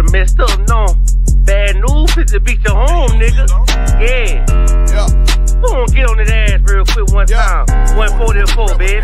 done messed up, no. Bad news, picture beat your home, nigga. Yeah. Go on, get on that ass real quick one time. 144, baby.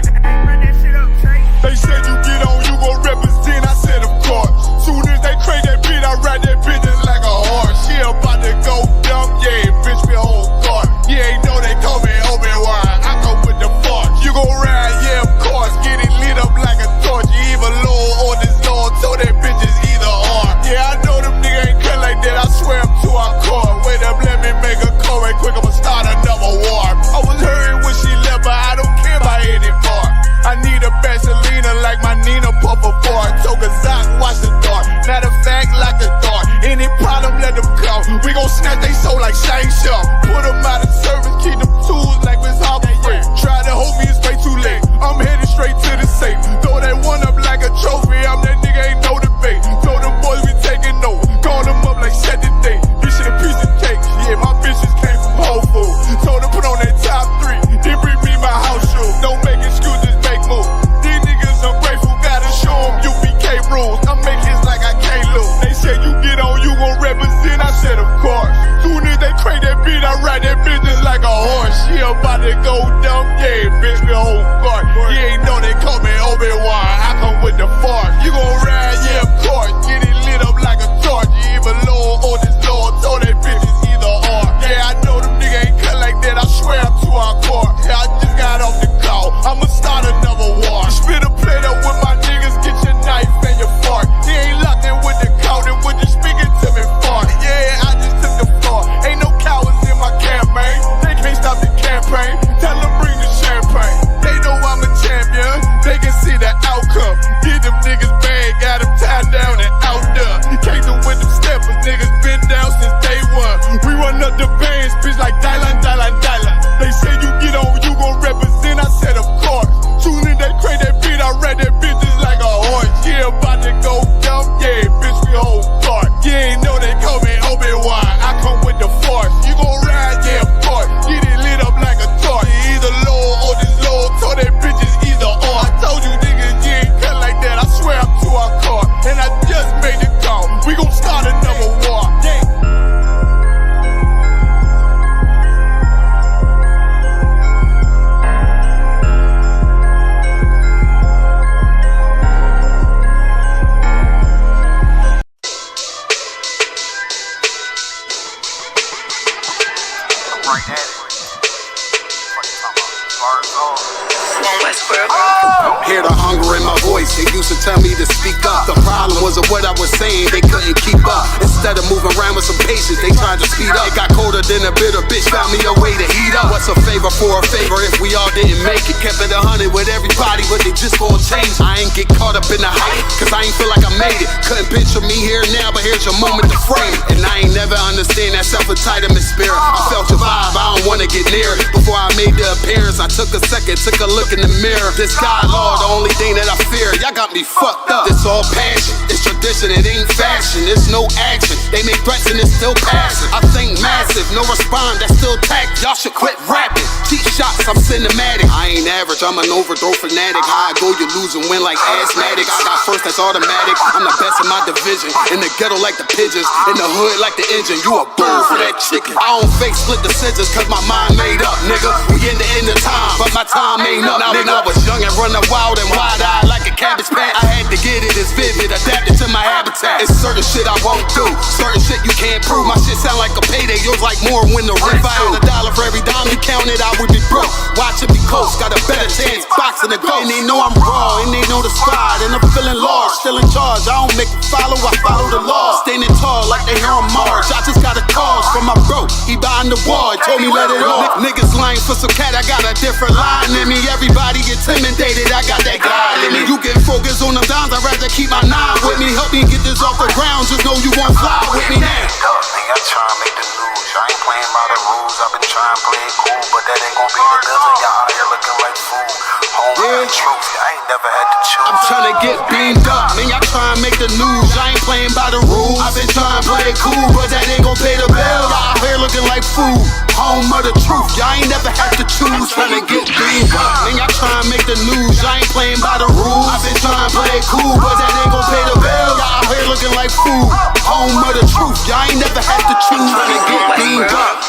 They said you get on, you gon' represent. I said, of course. Soon as they crank that beat, I ride that bitch just like a horse. She about to go dumb, yeah, bitch, me whole car. You ain't know they call me Obi-Wan. I come with the force. You gon' ride, yeah, of course. Get it lit up like a torch. You even low on this law, so that bitch is either or. Yeah, I know them niggas ain't cut like that. I swear I'm to our core. Wait up, let me make a call right quick. I'ma start another war. I was hurting when she left, but I don't care about any part. I need a Vaseline like my Nina Puffer bar. Took a Zoc, watch the dark. Matter of fact, like the dark. Any problem, let them come. We gon' snatch they soul like Shang Tsung. Put them out of service, keep them tools like Miss Harper. Try to hold me, it's way too late. I'm headed straight to the safe. Throw that one up like a trophy. I'm that nigga, ain't no debate. Told them boys we taking over. Call them up like set the date. This shit a piece of cake. Yeah, my bitches came from Whole Foods. Told them put on that top 3. Then bring me my house shoes. Don't make excuses, make moves. These niggas ungrateful, gotta show them U.P.K rules. I make hits like I can't lose. They said you get on, you gon' represent. I said of course. Soon as they crank that beat, I ride that bitch just like a horse. She about to go dumb, yeah, bitch, me whole car. You ain't know they call me Obi-Wan. I come with the force. You gon' ride, yeah, of course. Get it lit up like a torch. You even low on this law, so that bitch is either or. Yeah, I know them niggas ain't cut like that. I swear I'm to our core. Yeah, I just got off the call. I'ma start another war. Spit a plate up with my niggas, get your knife and your fork. He ain't locked in with the count and with you speaking to me fart. Yeah, I just took the floor. Ain't no cowards in my campaign. They can't stop the campaign. Tell them bring the champagne. They know I'm a champion. They can see the outcome. Get them niggas bad, got them tied down and out there. Came through with them steppers, niggas been down since day one. We run up the bands, bitch, like Dylan. They say you get on, you gon' represent. I said of course. Soon as they crank that beat, I ride that bitch just like a horse. Yeah, about to go dumb, yeah, bitch, we whole part. You ain't know they call me Obi-Wan. I come with the force. You gon' ride, yeah, of course. Get it lit up like a torch. You either low or this low, so that bitch is either or. I told you niggas, you ain't cut like that. I swear I'm to our car. And I just made the call. We gon' start another war. Yeah. Hear the hunger in my voice, they used to tell me to speak up. The problem wasn't what I was saying, they couldn't keep up. Instead of moving around with some patience, they tried to speed up. It got colder than a bitter bitch, found me a way to heat up. What's a favor for a favor if we all didn't make it? Kept it 100 with everybody, but they just gon' change. I ain't get caught up in the hype, cause I ain't feel like I made it. Couldn't picture me here now, but here's your moment to frame it. And I ain't never understand that self-entitlement spirit. I felt your vibe, I don't wanna get near it. Before I made the appearance, I took a second, took a look in the mirror. This God, Lord, the only thing that I fear. Y'all got me fucked up. It's all passion, it's tradition, it ain't fashion. It's no action, they make threats and it's still passing. I think massive, no respond, that's still tact. Y'all should quit rapping. Cheap shots, I'm cinematic. I ain't average, I'm an overthrow fanatic. How I go, you lose and win like asthmatic. I got first, that's automatic. I'm the best in my division. In the ghetto like the pigeons, in the hood like the engine. You a bird for that chicken. I don't fake split decisions cause my mind made up, nigga. We in the end of time, but my time ain't up. Now when I was young and running wild and wide-eyed like a cabbage patch, I had to get it as vivid, adapted to my habitat. It's certain shit I won't do, certain shit you can't prove. My shit sound like a payday, yours like more when the rent. If I had $1 for every dime you counted, I would be broke. Watch it be close, got a better chance boxing the ghost. And they know I'm raw, and they know the squad, and I'm feeling large, still in charge. I don't make them follow, I follow the law. Standing tall like they here on Mars. I just got a call from my bro, he behind the wall, told me let it off. Niggas lying for some cat, I got a different line in me. Everybody intimidated, I got that guy in me. You get focused on them dimes, I'd rather keep my nine with me. Help me get this off the ground, just know you won't fly with me now. I try to make the news, I ain't playing by the rules. I've been trying to play it cool, but that ain't gon' be the goods. And y'all out here looking like fool. Home yeah. Truth, I ain't never had to choose. I'm trying to get beamed up, man, y'all trying to make the news. I ain't playing by the rules. I've been trying to play it cool, but that ain't gon' pay the bill. Y'all out here looking like fool. Home of the truth, y'all ain't never had to choose. Trying to get beamed up, man, y'all trying to make the news. I ain't playing by the rules. I've been trying to play it cool, but that ain't gon' pay the bill. Y'all out here looking like fool. food, home of the truth. Y'all ain't never had to choose to get beamed up.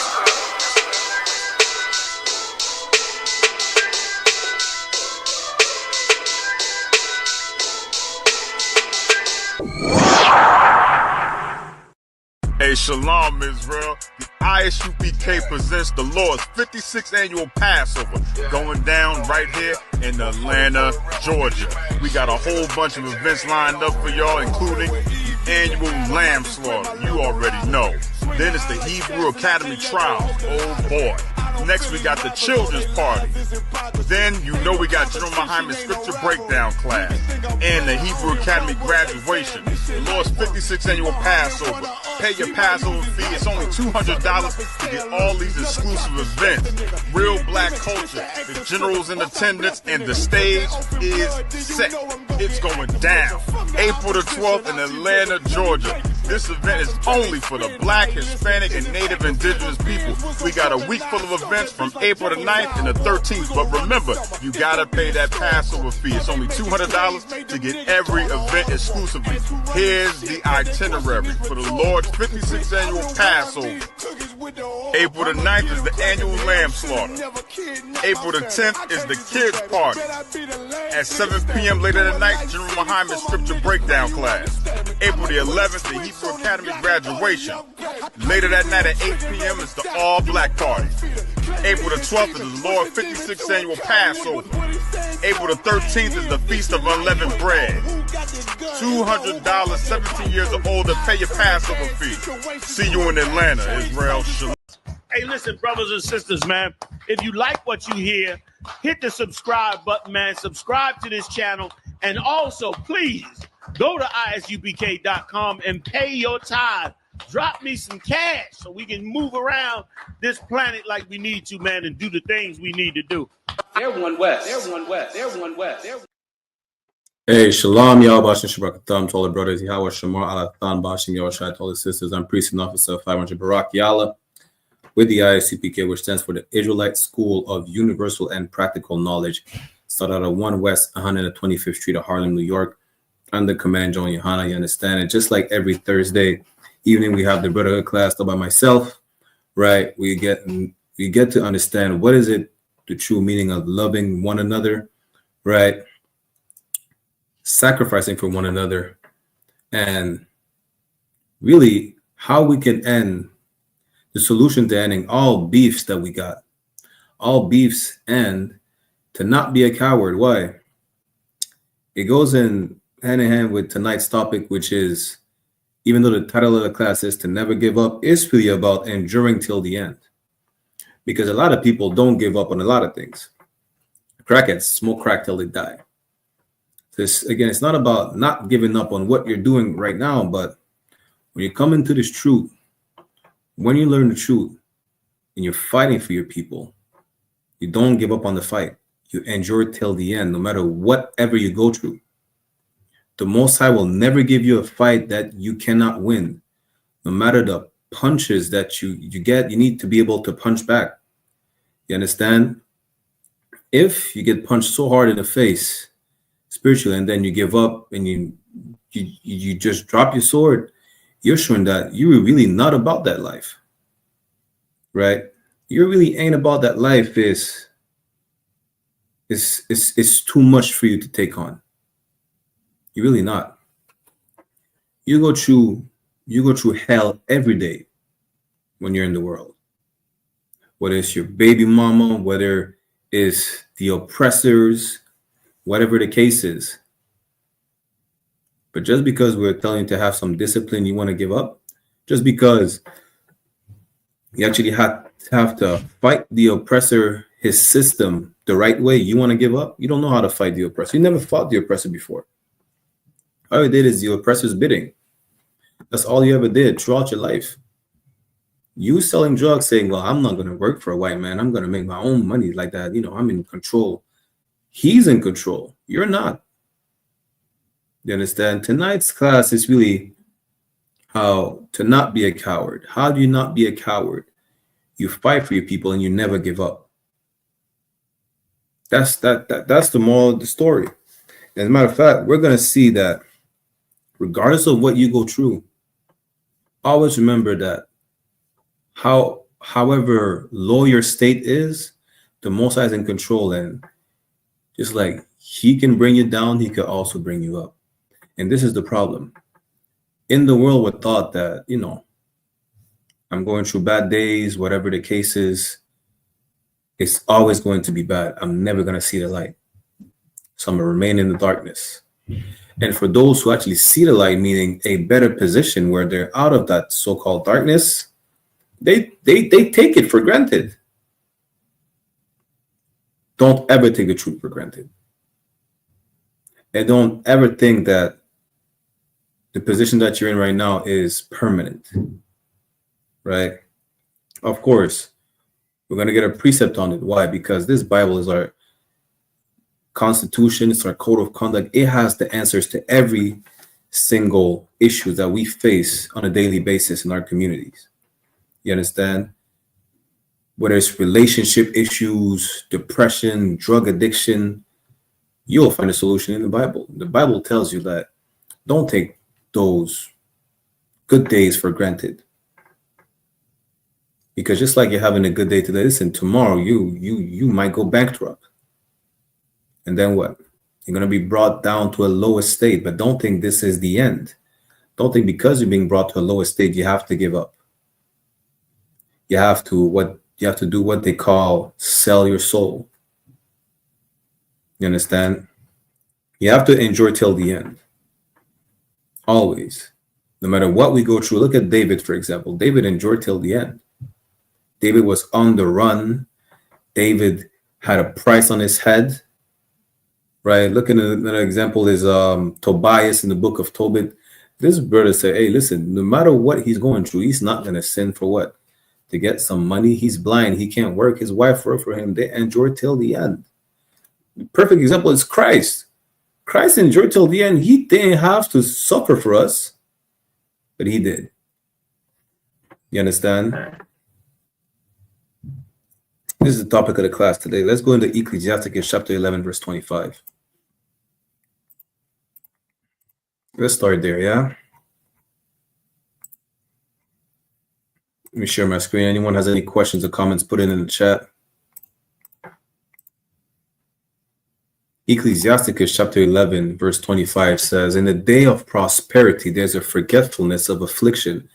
Hey, Shalom, Israel. The I.S.U.P.K presents the Lord's 56th annual Passover going down right here in Atlanta, Georgia. We got a whole bunch of events lined up for y'all, including the annual lamb slaughter. You already know. Then it's the Hebrew Academy trials. Oh boy. Next, we got the children's party. Then, you know, we got General Muhammad's scripture breakdown class and the Hebrew Academy graduation. The Lord's 56th annual Passover. Pay your Passover fee. It's only $200 to get all these exclusive events. Real black culture. The general's in attendance and the stage is set. It's going down. April the 12th in Atlanta, Georgia. This event is only for the black, Hispanic, and native indigenous people. We got a week full of events from April the 9th and the 13th. But remember, you gotta pay that Passover fee. It's only $200 to get every event exclusively. Here's the itinerary for the Lord's 56th annual Passover. April the 9th is the annual lamb slaughter. April the 10th is the kids party. At 7 p.m. later that night, General Muhammad's scripture breakdown class. April the 11th, the Hebrew Academy graduation. Later that night at 8 p.m. is the all-black party. April the 12th is the Lord's 56th annual Passover. April the 13th is the Feast of Unleavened Bread. $200, 17 years or older, pay your Passover fee. See you in Atlanta, Israel. Shalom. Hey, listen, brothers and sisters, man. If you like what you hear, hit the subscribe button, man. Subscribe to this channel. And also, please, go to isupk.com and pay your tithe. Drop me some cash so we can move around this planet like we need to, man, and do the things we need to do. Everyone west. Everyone west. Everyone west. Hey, Shalom, y'all, Bashing Shabbat to all the brothers. Yahweh Shamar, Alathan, Bashing Yahushua to all the sisters. I'm Priest and Officer 500 Barak Yala with the I.S.U.P.K, which stands for the Israelite School of Universal and Practical Knowledge. Started out at 1 West 125th Street of Harlem, New York, under Command John YAHANNA. You understand? And just like every Thursday evening, we have the Brotherhood class taught by myself, right? We get to understand what is it, the true meaning of loving one another, right? Sacrificing for one another, and really how we can end the solution to ending all beefs that we got. All beefs, and to not be a coward. Why? It goes in hand with tonight's topic, which is, even though the title of the class is to never give up, it's really about enduring till the end. Because a lot of people don't give up on a lot of things. Crackheads smoke crack till they die. This, again, it's not about not giving up on what you're doing right now, but when you come into this truth, when you learn the truth and you're fighting for your people, you don't give up on the fight. You endure till the end, no matter whatever you go through. The Most High will never give you a fight that you cannot win. No matter the punches that you get, you need to be able to punch back. You understand? If you get punched so hard in the face, spiritually, and then you give up and you just drop your sword, you're showing that you were really not about that life, right? You really ain't about that life. It's too much for you to take on. You're really not. You go through hell every day when you're in the world, whether it's your baby mama, whether it's the oppressors, whatever the case is. But just because we're telling you to have some discipline, you want to give up? Just because you actually have to fight the oppressor, his system, the right way, you want to give up? You don't know how to fight the oppressor. You never fought the oppressor before. All you did is the oppressor's bidding. That's all you ever did throughout your life. You selling drugs, saying, well, I'm not going to work for a white man. I'm going to make my own money like that. You know, I'm in control. He's in control. You're not. You understand? Tonight's class is really how to not be a coward. How do you not be a coward? You fight for your people and you never give up. That's the moral of the story. As a matter of fact, we're going to see that regardless of what you go through, always remember that however low your state is, the Most High is in control, and just like he can bring you down, he could also bring you up. And this is the problem. In the world, we're taught that, I'm going through bad days, whatever the case is, it's always going to be bad. I'm never going to see the light. So I'm going to remain in the darkness. And for those who actually see the light, meaning a better position where they're out of that so-called darkness, they take it for granted. Don't ever take the truth for granted. And don't ever think that the position that you're in right now is permanent, right? Of course, we're going to get a precept on it. Why? Because this Bible is our constitution, it's our code of conduct. It has the answers to every single issue that we face on a daily basis in our communities. You understand? Whether it's relationship issues, depression, drug addiction, you'll find a solution in the Bible. The Bible tells you that don't take those good days for granted. Because just like you're having a good day today, listen, tomorrow you might go bankrupt. And then what? You're going to be brought down to a lower state. But don't think this is the end. Don't think because you're being brought to a lower state, you have to give up. You have to do what they call sell your soul. You understand? You have to endure till the end. Always. No matter what we go through. Look at David, for example. David endured till the end. David was on the run. David had a price on his head. Right? Look at another example is Tobias in the book of Tobit. This brother said, hey, listen, no matter what he's going through, he's not going to sin for what? To get some money. He's blind. He can't work. His wife worked for him. They endured till the end. The perfect example is Christ. Christ endured till the end. He didn't have to suffer for us, but he did. You understand? This is the topic of the class today. Let's go into Ecclesiasticus chapter 11, verse 25. Let's start there, yeah? Let me share my screen. Anyone has any questions or comments, put it in the chat. Ecclesiasticus chapter 11, verse 25 says, in the day of prosperity, there's a forgetfulness of affliction.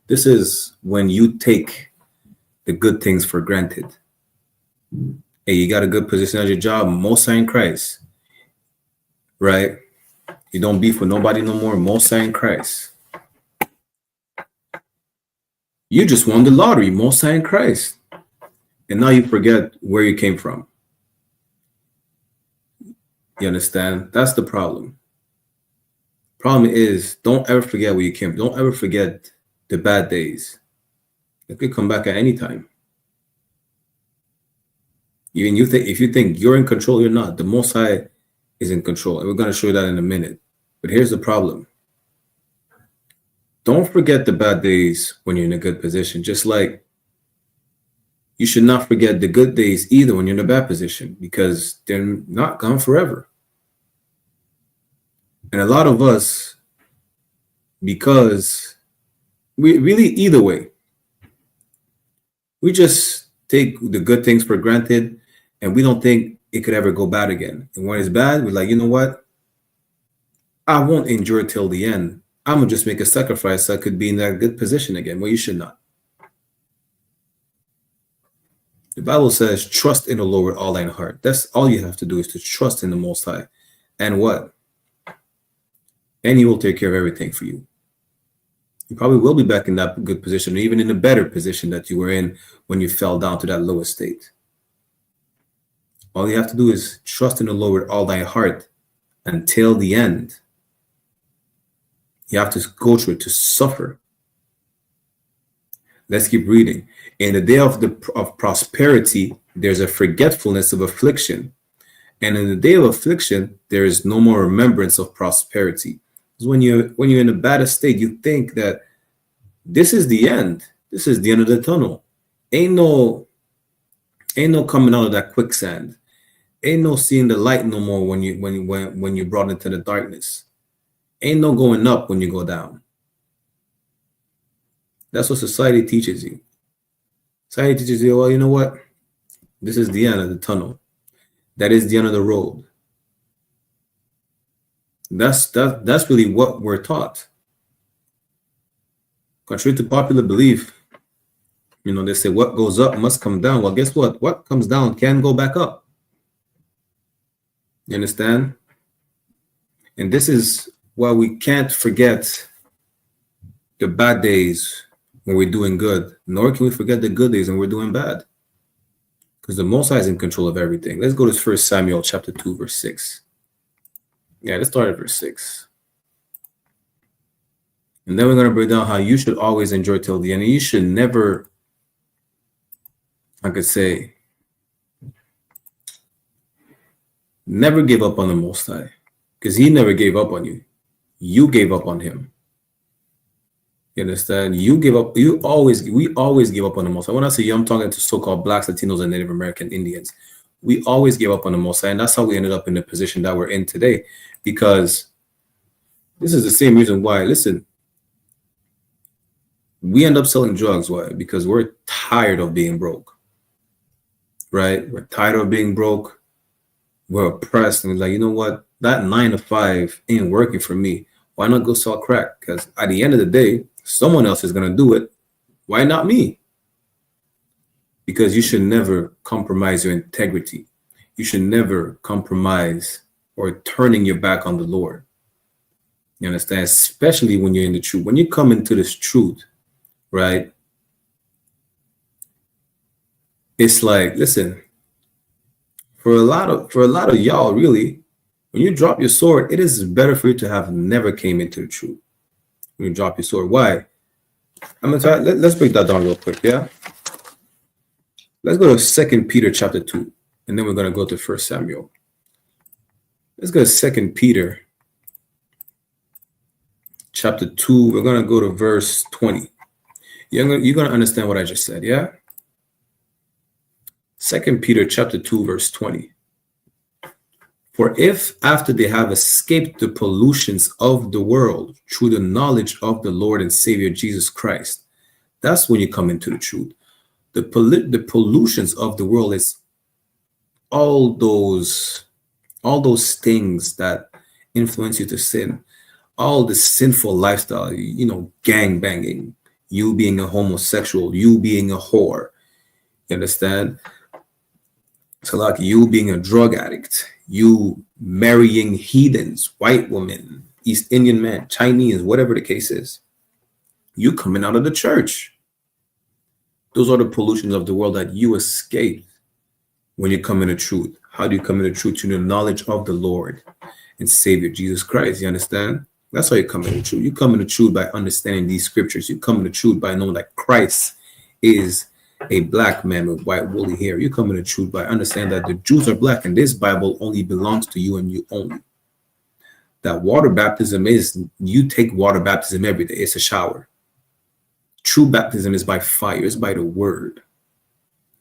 This is when you take the good things for granted. Hey, you got a good position at your job, Most High in Christ, right? You don't beef with nobody no more, Most High in Christ. You just won the lottery, Most High in Christ. And now you forget where you came from. You understand? That's the problem. Problem is, don't ever forget where you came. Don't ever forget the bad days. It could come back at any time. Even if you think you're in control, you're not. The Most High is in control. And we're going to show you that in a minute. But here's the problem. Don't forget the bad days when you're in a good position. Just like you should not forget the good days either when you're in a bad position, because they're not gone forever. And a lot of us, because we really, either way, we just take the good things for granted and we don't think it could ever go bad again. And when it's bad, we're like, you know what? I won't endure till the end. I'm going to just make a sacrifice so I could be in that good position again. Well, you should not. The Bible says, trust in the Lord with all thine heart. That's all you have to do, is to trust in the Most High. And what? And he will take care of everything for you. You probably will be back in that good position, or even in a better position that you were in when you fell down to that lowest state. All you have to do is trust in the Lord with all thy heart until the end. You have to go through it, to suffer. Let's keep reading. In the day of prosperity, there's a forgetfulness of affliction. And in the day of affliction, there is no more remembrance of prosperity. Because when you're in a bad state, you think that this is the end. This is the end of the tunnel. Ain't no coming out of that quicksand. Ain't no seeing the light no more when you're brought into the darkness. Ain't no going up when you go down. That's what society teaches you. Society teaches you, well, you know what? This is the end of the tunnel. That is the end of the road. That's really what we're taught. Contrary to popular belief, they say what goes up must come down. Well, guess what? What comes down can go back up. You understand? And this is why we can't forget the bad days when we're doing good, nor can we forget the good days when we're doing bad. Because the Most High is in control of everything. Let's go to 1 Samuel chapter 2, verse 6. Yeah, let's start at verse 6. And then we're going to break down how you should always enjoy till the end. And you should never, I could say, never give up on the Most High. Because he never gave up on you. You gave up on him. You understand? You give up. We always give up on the Most High. When I say you, I'm talking to so-called Blacks, Latinos, and Native American Indians. We always give up on the Most High, and that's how we ended up in the position that we're in today. Because this is the same reason why. Listen, we end up selling drugs. Why? Because we're tired of being broke. Right? We're tired of being broke. We're oppressed, and we're like, you know what? That 9 to 5 ain't working for me. Why not go sell crack? Because at the end of the day, someone else is going to do it. Why not me? Because you should never compromise your integrity. You should never compromise or turning your back on the Lord. You understand? Especially when you're in the truth. When you come into this truth, right? It's like, listen, for a lot of y'all, really, when you drop your sword, it is better for you to have never came into the truth. When you drop your sword. Why? I'm gonna try. Let's break that down real quick, yeah? Let's go to 2 Peter chapter 2, and then we're gonna go to 1 Samuel. Let's go to 2 Peter chapter 2. We're gonna go to verse 20. You're gonna understand what I just said, yeah? 2 Peter chapter 2, verse 20. For if after they have escaped the pollutions of the world through the knowledge of the Lord and Savior Jesus Christ, that's when you come into the truth. The pollutions of the world is all those things that influence you to sin, all the sinful lifestyle, gang banging, you being a homosexual, you being a whore, you understand? So like you being a drug addict, you marrying heathens, white women, East Indian man, Chinese, whatever the case is, you coming out of the church. Those are the pollutions of the world that you escape when you come into truth. How do you come into truth? Through the knowledge of the Lord and Savior Jesus Christ. You understand? That's how you come into truth. You come into truth by understanding these scriptures. You come into truth by knowing that Christ is a black man with white woolly hair. You come into truth by understanding that the Jews are black and this Bible only belongs to you and you only. That water baptism is, you take water baptism every day. It's a shower. True baptism is by fire. It's by the word.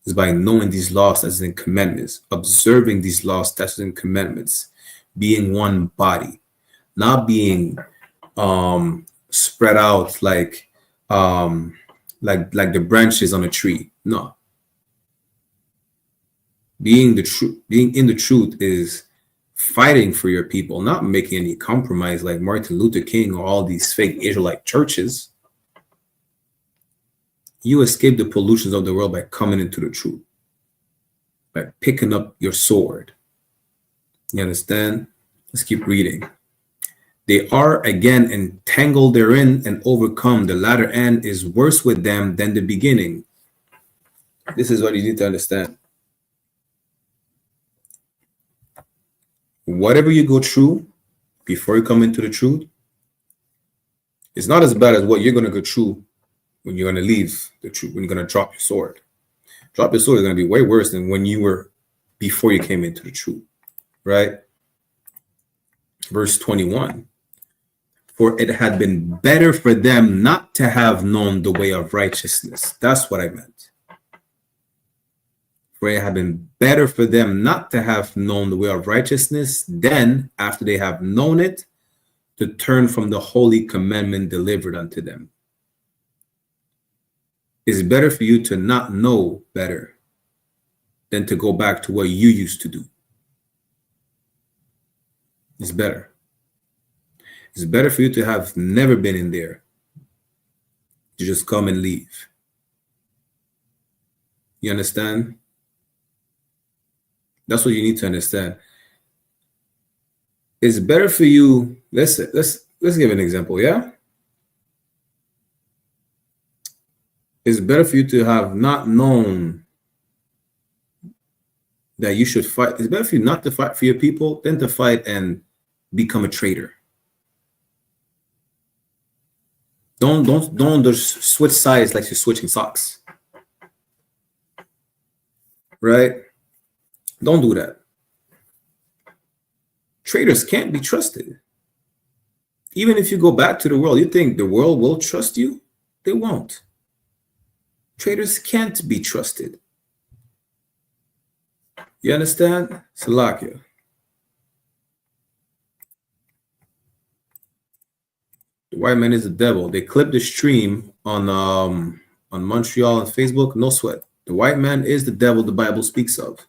It's by knowing these laws, statutes, and commandments, observing these laws, statutes, and commandments, being one body, not being spread out like the branches on a tree. No. Being in the truth is fighting for your people, not making any compromise like Martin Luther King or all these fake Israelite churches. You escape the pollutions of the world by coming into the truth, by picking up your sword. You understand? Let's keep reading. They are again entangled therein and overcome. The latter end is worse with them than the beginning. This is what you need to understand. Whatever you go through before you come into the truth, it's not as bad as what you're going to go through when you're going to leave the truth, when you're going to drop your sword. Drop your sword is going to be way worse than when you were before you came into the truth, right? Verse 21. For it had been better for them not to have known the way of righteousness. That's what I meant. For it had been better for them not to have known the way of righteousness than, after they have known it, to turn from the holy commandment delivered unto them. It's better for you to not know better than to go back to what you used to do. It's better. It's better for you to have never been in there, to just come and leave. You understand? That's what you need to understand. It's better for you. Let's give an example, yeah? It's better for you to have not known that you should fight. It's better for you not to fight for your people than to fight and become a traitor. Don't just switch sides like you're switching socks. Right? Don't do that. Traitors can't be trusted. Even if you go back to the world, you think the world will trust you? They won't. Traitors can't be trusted. You understand? Salakia. The white man is the devil. They clipped the stream on Montreal and Facebook. No sweat. The white man is the devil the Bible speaks of.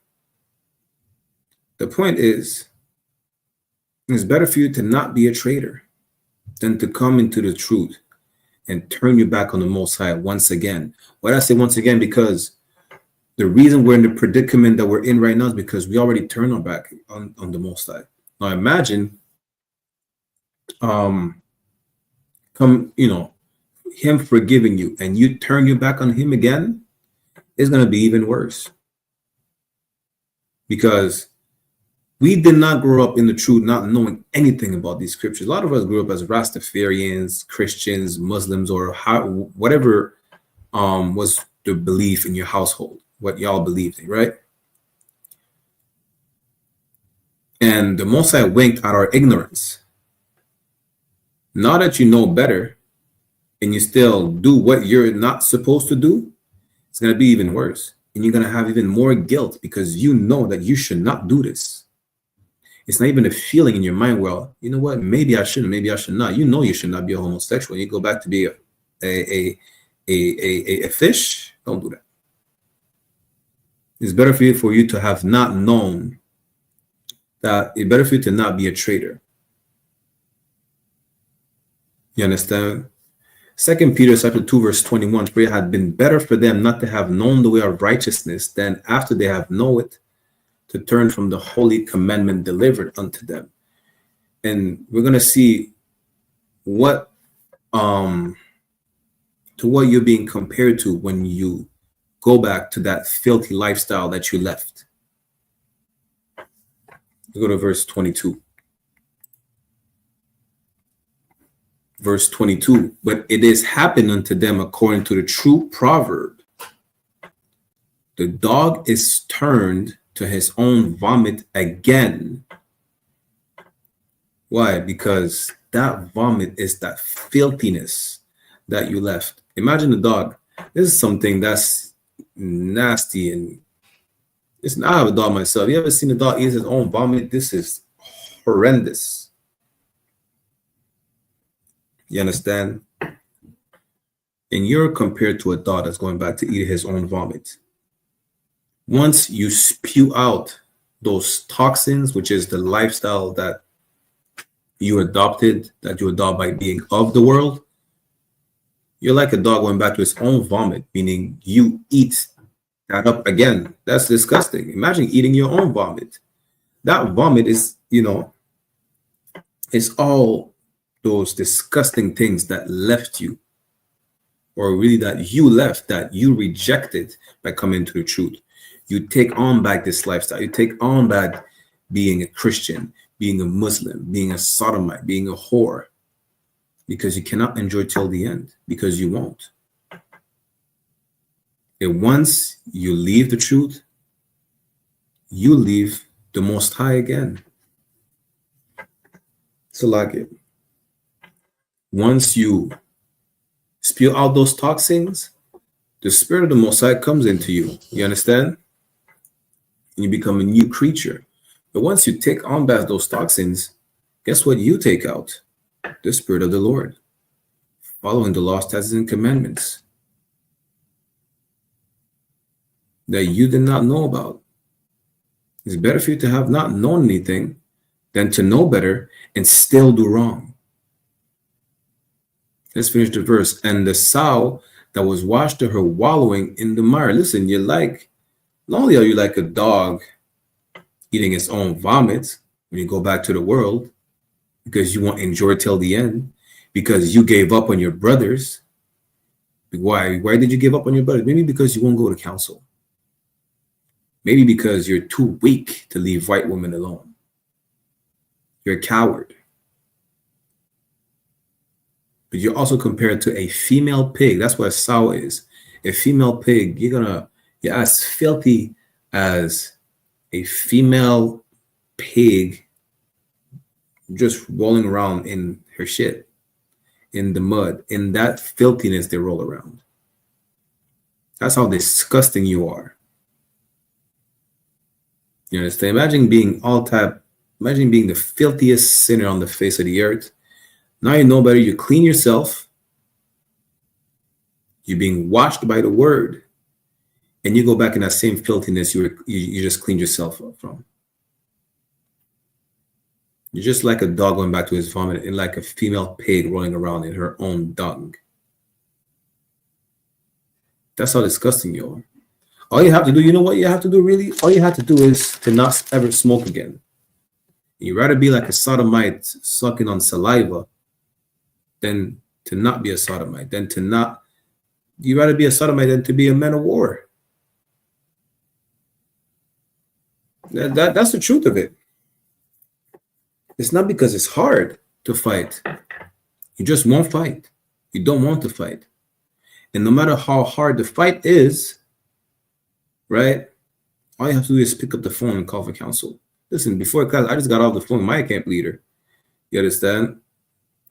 The point is, it's better for you to not be a traitor than to come into the truth and turn your back on the Most High once again. Why do I say once again? Because the reason we're in the predicament that we're in right now is because we already turned our back on the Most High. Now imagine, him forgiving you and you turn your back on him again, it's going to be even worse. Because we did not grow up in the truth, not knowing anything about these scriptures. A lot of us grew up as Rastafarians, Christians, Muslims, or whatever was the belief in your household, what y'all believed in, right? And the Most High winked at our ignorance. Now that you know better and you still do what you're not supposed to do, it's going to be even worse. And you're going to have even more guilt because you know that you should not do this. It's not even a feeling in your mind, well, you know what, maybe I shouldn't, maybe I should not. You know you should not be a homosexual. You go back to be a fish. Don't do that. It's better for you to have not known that. It's better for you to not be a traitor. You understand? 2 Peter chapter 2 verse 21, for it had been better for them not to have known the way of righteousness than after they have known it, to turn from the holy commandment delivered unto them. And we're going to see what to what you're being compared to when you go back to that filthy lifestyle that you left. Let's go to verse 22. Verse 22, but it is happened unto them according to the true proverb. The dog is turned to his own vomit again. Why? Because that vomit is that filthiness that you left. Imagine the dog. This is something that's nasty, and listen, I have a dog myself. You ever seen a dog eat his own vomit? This is horrendous. You understand? And you're compared to a dog that's going back to eat his own vomit. Once you spew out those toxins, which is the lifestyle that you adopted, that you adopt by being of the world, you're like a dog going back to its own vomit, meaning you eat that up again. That's disgusting. Imagine eating your own vomit. That vomit is, it's all those disgusting things that left you, or really that you left, that you rejected by coming to the truth. You take on back this lifestyle. You take on back being a Christian, being a Muslim, being a sodomite, being a whore, because you cannot enjoy till the end, because you won't. And once you leave the truth, you leave the Most High again. So like it. Once you spew out those toxins, the Spirit of the Most High comes into you. You understand? And you become a new creature. But once you take on back those toxins, guess what you take out? the Spirit of the Lord, following the laws, statutes, and commandments that you did not know about. It's better for you to have not known anything than to know better and still do wrong. Let's finish the verse. And the sow that was washed to her wallowing in the mire. Listen, not only are you like a dog eating its own vomit when you go back to the world, because you won't enjoy till the end, because you gave up on your brothers. Why did you give up on your brothers? Maybe because you won't go to council. Maybe because you're too weak to leave white women alone. You're a coward. But you're also compared to a female pig. That's what a sow is. A female pig, you're as filthy as a female pig just rolling around in her shit, in the mud. In that filthiness they roll around. That's how disgusting you are. You understand? Imagine being the filthiest sinner on the face of the earth. Now you know better. You clean yourself. You're being washed by the word. And you go back in that same filthiness you just cleaned yourself up from. You're just like a dog going back to his vomit and like a female pig rolling around in her own dung. That's how disgusting you are. All you have to do, you know what you have to do really? All you have to do is to not ever smoke again. You'd rather be like a sodomite sucking on saliva than to not be a sodomite, you'd rather be a sodomite than to be a man of war. That's the truth of it. It's not because it's hard to fight. You just won't fight. You don't want to fight. And no matter how hard the fight is, right? All you have to do is pick up the phone and call for counsel. Listen, before class, I just got off the phone with my camp leader. You understand?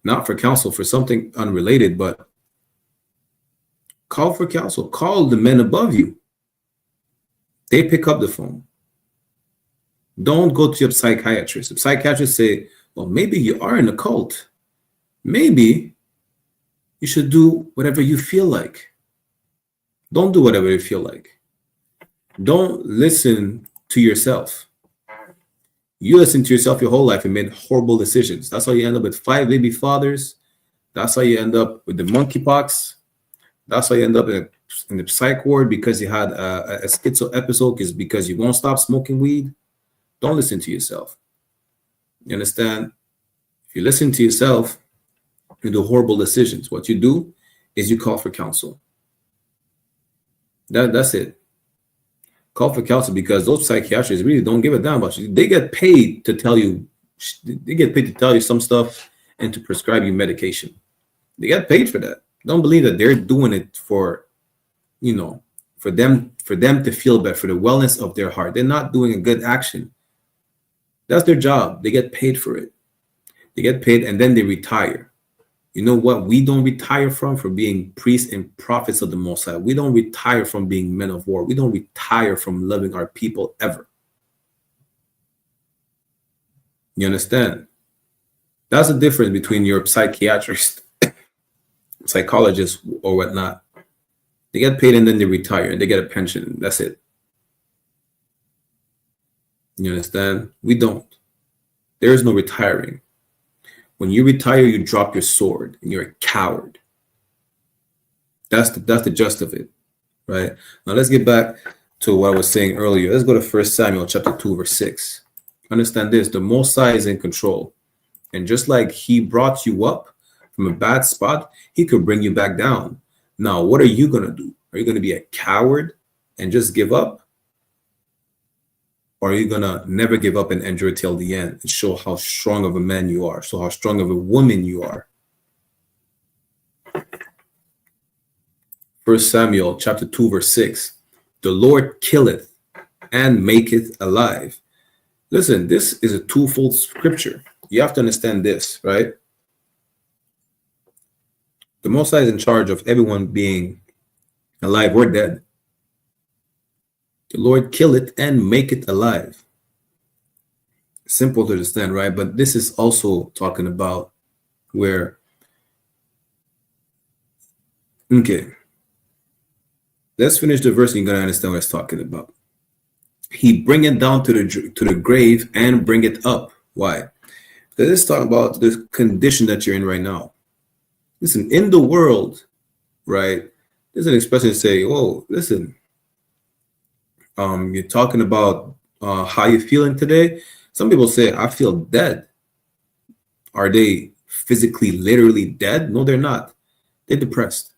Not for counsel, for something unrelated, but call for counsel. Call the men above you. They pick up the phone. Don't go to your psychiatrist. The psychiatrist say, well, maybe you are in a cult. Maybe you should do whatever you feel like. Don't do whatever you feel like. Don't listen to yourself. You listen to yourself your whole life and made horrible decisions. That's how you end up with 5 baby fathers. That's how you end up with the monkeypox. That's how you end up in the psych ward because you had a schizo episode is because you won't stop smoking weed. Don't listen to yourself. You understand? If you listen to yourself, you do horrible decisions. What you do is you call for counsel. That's it. Call for counsel because those psychiatrists really don't give a damn about you. They get paid to tell you. They get paid to tell you some stuff and to prescribe you medication. They get paid for that. Don't believe that they're doing it for them to feel better, for the wellness of their heart. They're not doing a good action. That's their job. They get paid for it. They get paid and then they retire. You know what we don't retire from? For being priests and prophets of the Most High. We don't retire from being men of war. We don't retire from loving our people ever. You understand? That's the difference between your psychiatrist, psychologist, or whatnot. They get paid and then they retire and they get a pension. That's it. You understand? We don't. There is no retiring. When you retire, you drop your sword and you're a coward. That's the gist of it, right? Now let's get back to what I was saying earlier. Let's go to 1 Samuel chapter 2, verse 6. Understand this, the Most High is in control. And just like he brought you up from a bad spot, he could bring you back down. Now, what are you going to do? Are you going to be a coward and just give up? Or are you going to never give up and endure till the end and show how strong of a man you are, show how strong of a woman you are? 1 Samuel chapter 2, verse 6. The Lord killeth and maketh alive. Listen, this is a twofold scripture. You have to understand this, right? The Most High is in charge of everyone being alive or dead. The Lord killeth and maketh alive. Simple to understand, right? But this is also talking about where, okay, let's finish the verse and you're going to understand what it's talking about. He bring it down to the grave and bring it up. Why? Because it's talking about the condition that you're in right now. Listen, in the world, right, there's an expression to say, oh, listen, you're talking about how you're feeling today. Some people say, I feel dead. Are they physically, literally dead? No, they're not. They're depressed.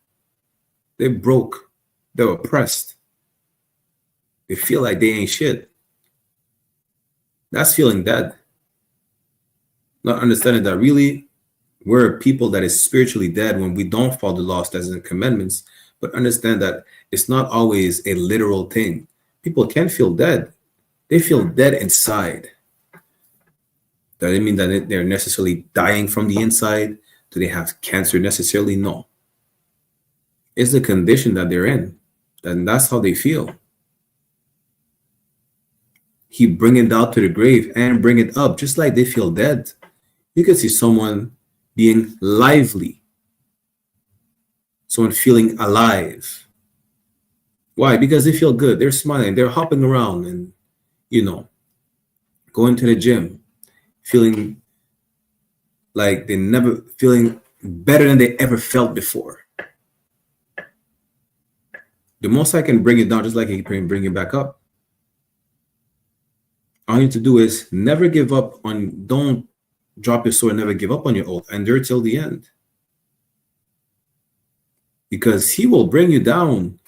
They're broke. They're oppressed. They feel like they ain't shit. That's feeling dead. Not understanding that really we're people that is spiritually dead when we don't follow the laws, statutes, and commandments, but understand that it's not always a literal thing. People can feel dead. They feel dead inside. Does it mean that they're necessarily dying from the inside? Do they have cancer necessarily? No. It's the condition that they're in. And that's how they feel. He bring it down to the grave and bring it up, just like they feel dead. You can see someone being lively, someone feeling alive. Why? Because they feel good. They're smiling. They're hopping around and, going to the gym, feeling like feeling better than they ever felt before. The most I can bring it down, just like he can bring it back up. All you need to do is never give up don't drop your sword, never give up on your oath, endure till the end. Because he will bring you down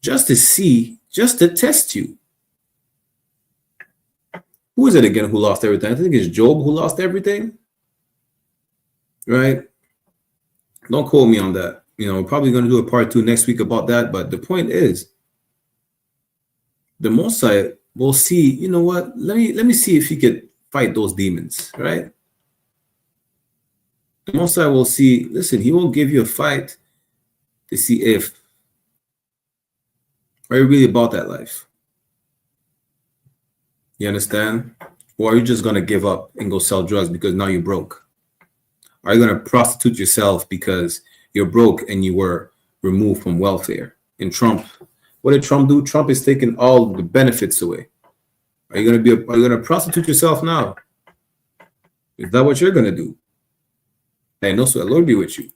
just to test you. Who is it again who lost everything? I think it's Job who lost everything. Right? Don't quote me on that. We're probably going to do a part 2 next week about that. But the point is, the Most High will see, you know what? Let me see if he could fight those demons, right? The Most High will see, listen, he will give you a fight to see if are you really about that life? You understand? Or are you just going to give up and go sell drugs because now you're broke? Are you going to prostitute yourself because you're broke and you were removed from welfare? And Trump, what did Trump do? Trump is taking all the benefits away. Are you going to prostitute yourself now? Is that what you're going to do? And also, the Lord be with you.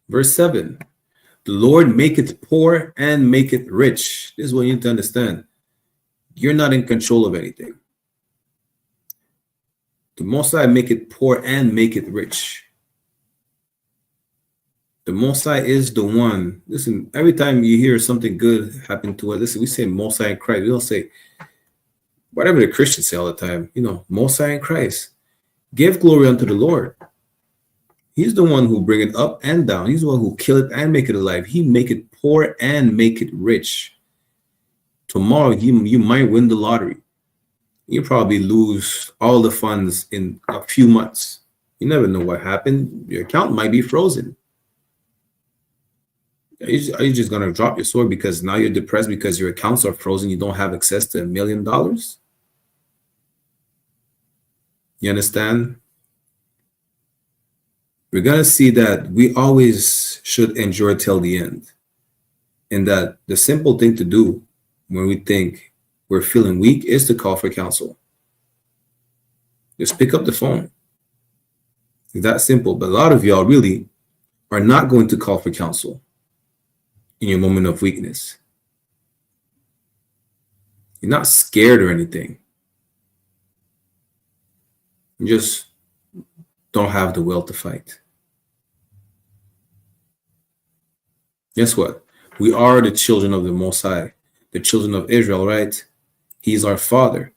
Verse 7. The Lord maketh poor and maketh rich. This is what you need to understand. You're not in control of anything. The Most High maketh poor and maketh rich. The Most High is the one. Listen, every time you hear something good happen to us, listen, we say Most High in Christ. We don't say whatever the Christians say all the time. Most High in Christ. Give glory unto the Lord. He's the one who bring it up and down. He's the one who kill it and make it alive. He make it poor and make it rich. Tomorrow, you might win the lottery. You probably lose all the funds in a few months. You never know what happened. Your account might be frozen. Are you just going to drop your sword because now you're depressed because your accounts are frozen? You don't have access to $1 million? You understand? We're going to see that we always should endure till the end. And that the simple thing to do when we think we're feeling weak is to call for counsel. Just pick up the phone. It's that simple. But a lot of y'all really are not going to call for counsel in your moment of weakness. You're not scared or anything. You just don't have the will to fight. Guess what? We are the children of the Most High, the children of Israel, right? He's our Father.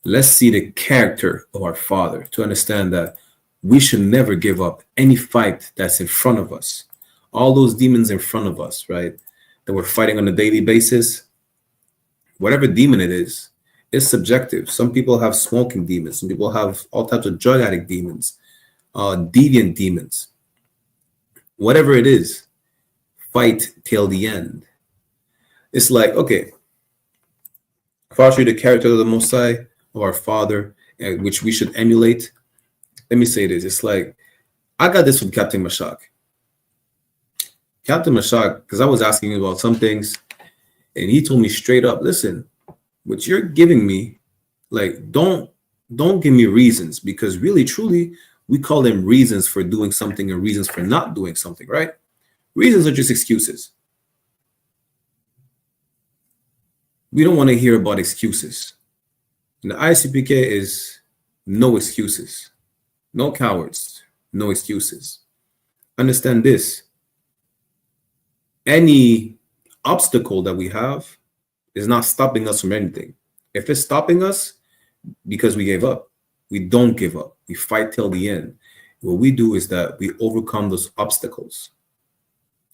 Let's see the character of our Father to understand that we should never give up any fight that's in front of us. All those demons in front of us, right, that we're fighting on a daily basis, whatever demon it is, it's subjective. Some people have smoking demons. Some people have all types of drug addict demons, deviant demons. Whatever it is, fight till the end. It's like, okay, if I show you the character of the Most High, of our Father, which we should emulate, let me say this. It's like, I got this from Captain Mashak. Captain Mashak, because I was asking him about some things, and he told me straight up, listen, what you're giving me, like, don't give me reasons, because really, truly, we call them reasons for doing something and reasons for not doing something, right? Reasons are just excuses. We don't want to hear about excuses. And the I.S.U.P.K is no excuses, no cowards, no excuses. Understand this. Any obstacle that we have is not stopping us from anything. If it's stopping us because we gave up, we don't give up. We fight till the end. What we do is that we overcome those obstacles.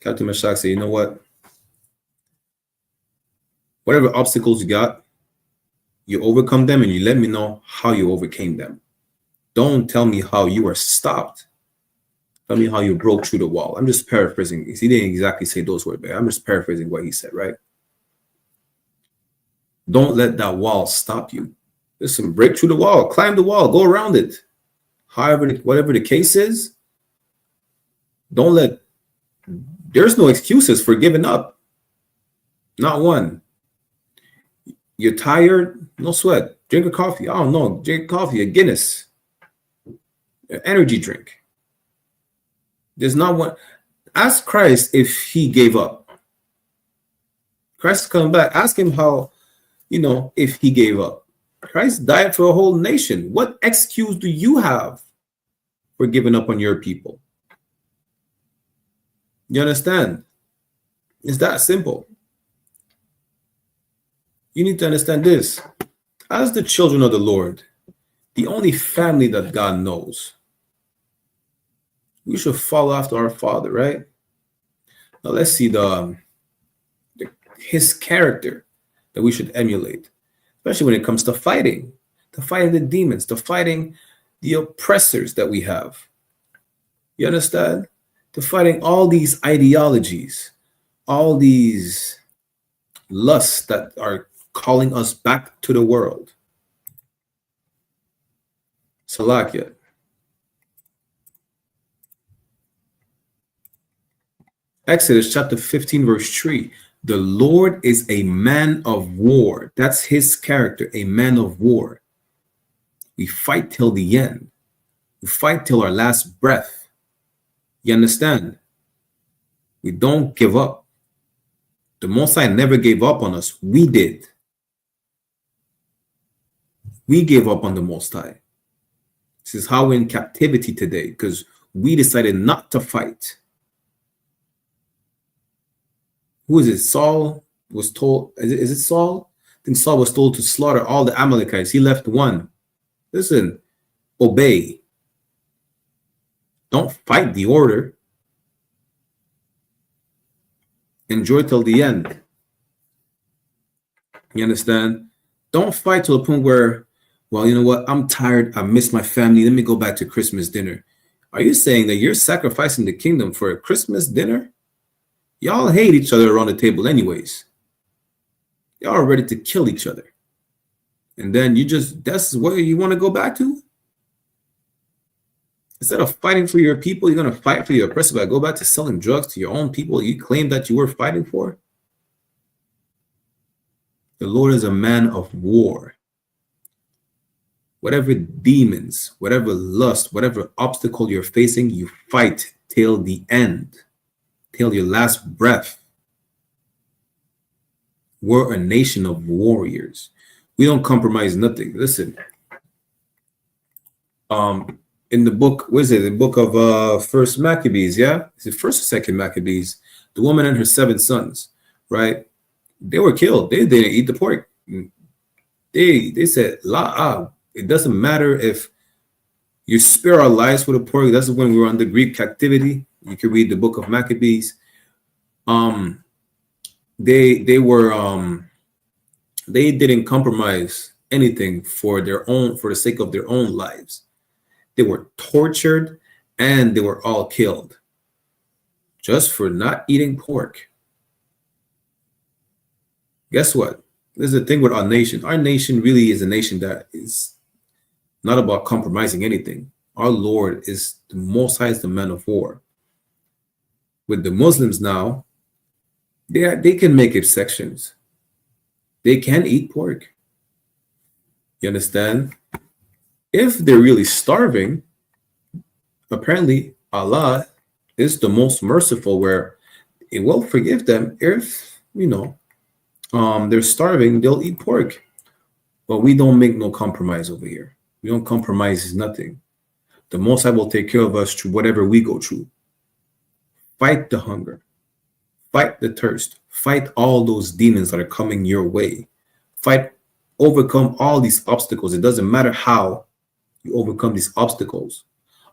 Captain Mashak said, you know what? Whatever obstacles you got, you overcome them and you let me know how you overcame them. Don't tell me how you were stopped. Tell me how you broke through the wall. I'm just paraphrasing. He didn't exactly say those words, but I'm just paraphrasing what he said, right? Don't let that wall stop you. Listen, break through the wall, climb the wall, go around it. However, whatever the case is, there's no excuses for giving up. Not one. You're tired? No sweat. Drink a coffee. I don't know. Drink coffee, a Guinness, an energy drink. There's not one. Ask Christ if he gave up. Christ is coming back. Ask him how, if he gave up. Christ died for a whole nation. What excuse do you have for giving up on your people? You understand? It's that simple. You need to understand this. As the children of the Lord, the only family that God knows, we should follow after our Father, right? Now let's see his character that we should emulate, especially when it comes to fighting the demons, to fighting the oppressors that we have. You understand? To fighting all these ideologies, all these lusts that are calling us back to the world. Salakia. Exodus chapter 15, verse 3. The Lord is a man of war. That's his character, a man of war. We fight till the end. We fight till our last breath. You understand? We don't give up. The Most High never gave up on us. We did. We gave up on the Most High. This is how we're in captivity today, because we decided not to fight. Who is it? Saul was told, is it Saul? I think Saul was told to slaughter all the Amalekites. He left one. Listen, obey. Don't fight the order. Enjoy till the end. You understand? Don't fight to a point where, well, you know what? I'm tired. I miss my family. Let me go back to Christmas dinner. Are you saying that you're sacrificing the kingdom for a Christmas dinner? Y'all hate each other around the table anyways. Y'all are ready to kill each other. And then that's where you want to go back to? Instead of fighting for your people, you're going to fight for your oppressor by go back to selling drugs to your own people you claim that you were fighting for? The Lord is a man of war. Whatever demons, whatever lust, whatever obstacle you're facing, you fight till the end, till your last breath. We're a nation of warriors. We don't compromise nothing. Listen, in the book, what is it? The book of First Maccabees, yeah? Is it First or Second Maccabees? The woman and her 7 sons, right? They were killed. They didn't eat the pork. They said, it doesn't matter if you spare our lives for the pork. That's when we were under Greek captivity. You can read the book of Maccabees. They didn't compromise anything for the sake of their own lives. They were tortured and they were all killed just for not eating pork. Guess what? This is the thing with our nation. Our nation really is a nation that is not about compromising anything. Our Lord is the Most High, is the man of war. With the Muslims now, they can make exceptions. They can eat pork. You understand? If they're really starving, apparently Allah is the most merciful, where it will forgive them if, they're starving, they'll eat pork. But we don't make no compromise over here. We don't compromise nothing. The Most High will take care of us through whatever we go through. Fight the hunger. Fight the thirst. Fight all those demons that are coming your way. Overcome all these obstacles. It doesn't matter how you overcome these obstacles.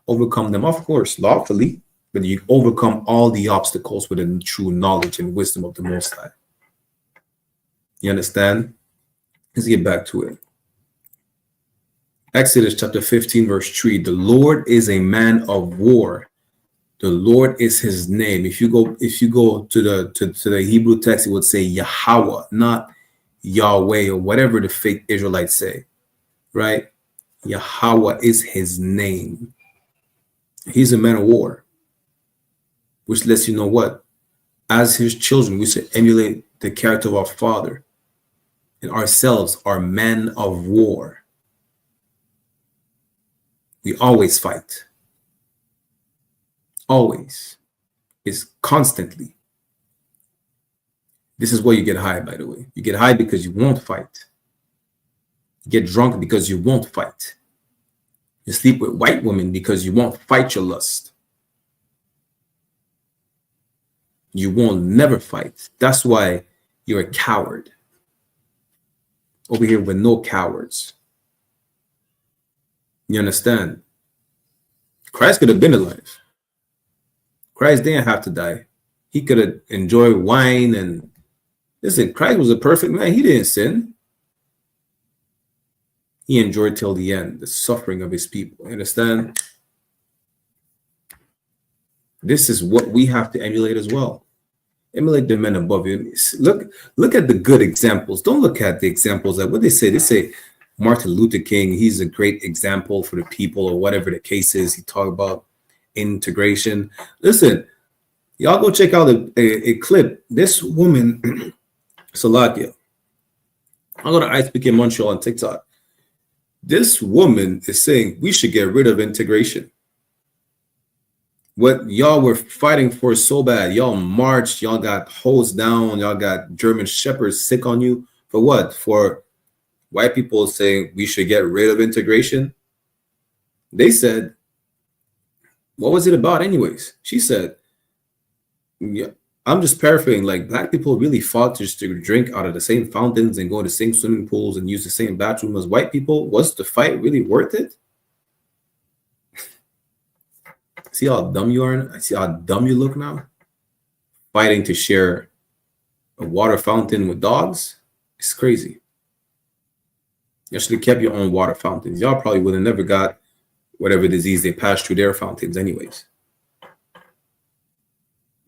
Overcome them, of course, lawfully, but you overcome all the obstacles with the true knowledge and wisdom of the Most High. You understand? Let's get back to it. Exodus chapter 15, verse 3. The Lord is a man of war. The Lord is his name. If you go to the Hebrew text, it would say Yahweh, not Yahweh or whatever the fake Israelites say, right? Yahweh is his name. He's a man of war, which lets you know what? As his children, we should emulate the character of our Father, and ourselves are men of war. We always fight. Always. It's constantly. This is where you get high, by the way. You get high because you won't fight. You get drunk because you won't fight. You sleep with white women because you won't fight your lust. You won't never fight. That's why you're a coward. Over here with no cowards. You understand? Christ could have been alive. Christ didn't have to die. He could have enjoyed wine and listen, Christ was a perfect man. He didn't sin. He enjoyed till the end the suffering of his people. Understand? This is what we have to emulate as well. Emulate the men above you. Look at the good examples. Don't look at the examples that what they say. They say Martin Luther King, he's a great example for the people, or whatever the case is. He talked about integration. Listen, y'all go check out a clip. This woman, Salakia, I'll go to I.S.U.P.K Montreal on TikTok. This woman is saying we should get rid of integration. What y'all were fighting for so bad, y'all marched, y'all got hosed down, y'all got German shepherds sick on you. For what? For white people saying we should get rid of integration? They said, what was it about anyways? She said, yeah, I'm just paraphrasing, like black people really fought just to drink out of the same fountains and go to the same swimming pools and use the same bathroom as white people. Was the fight really worth it? See how dumb you are? See how dumb you look now? Fighting to share a water fountain with dogs? It's crazy. You should have kept your own water fountains. Y'all probably would have never got whatever disease they passed through their fountains anyways.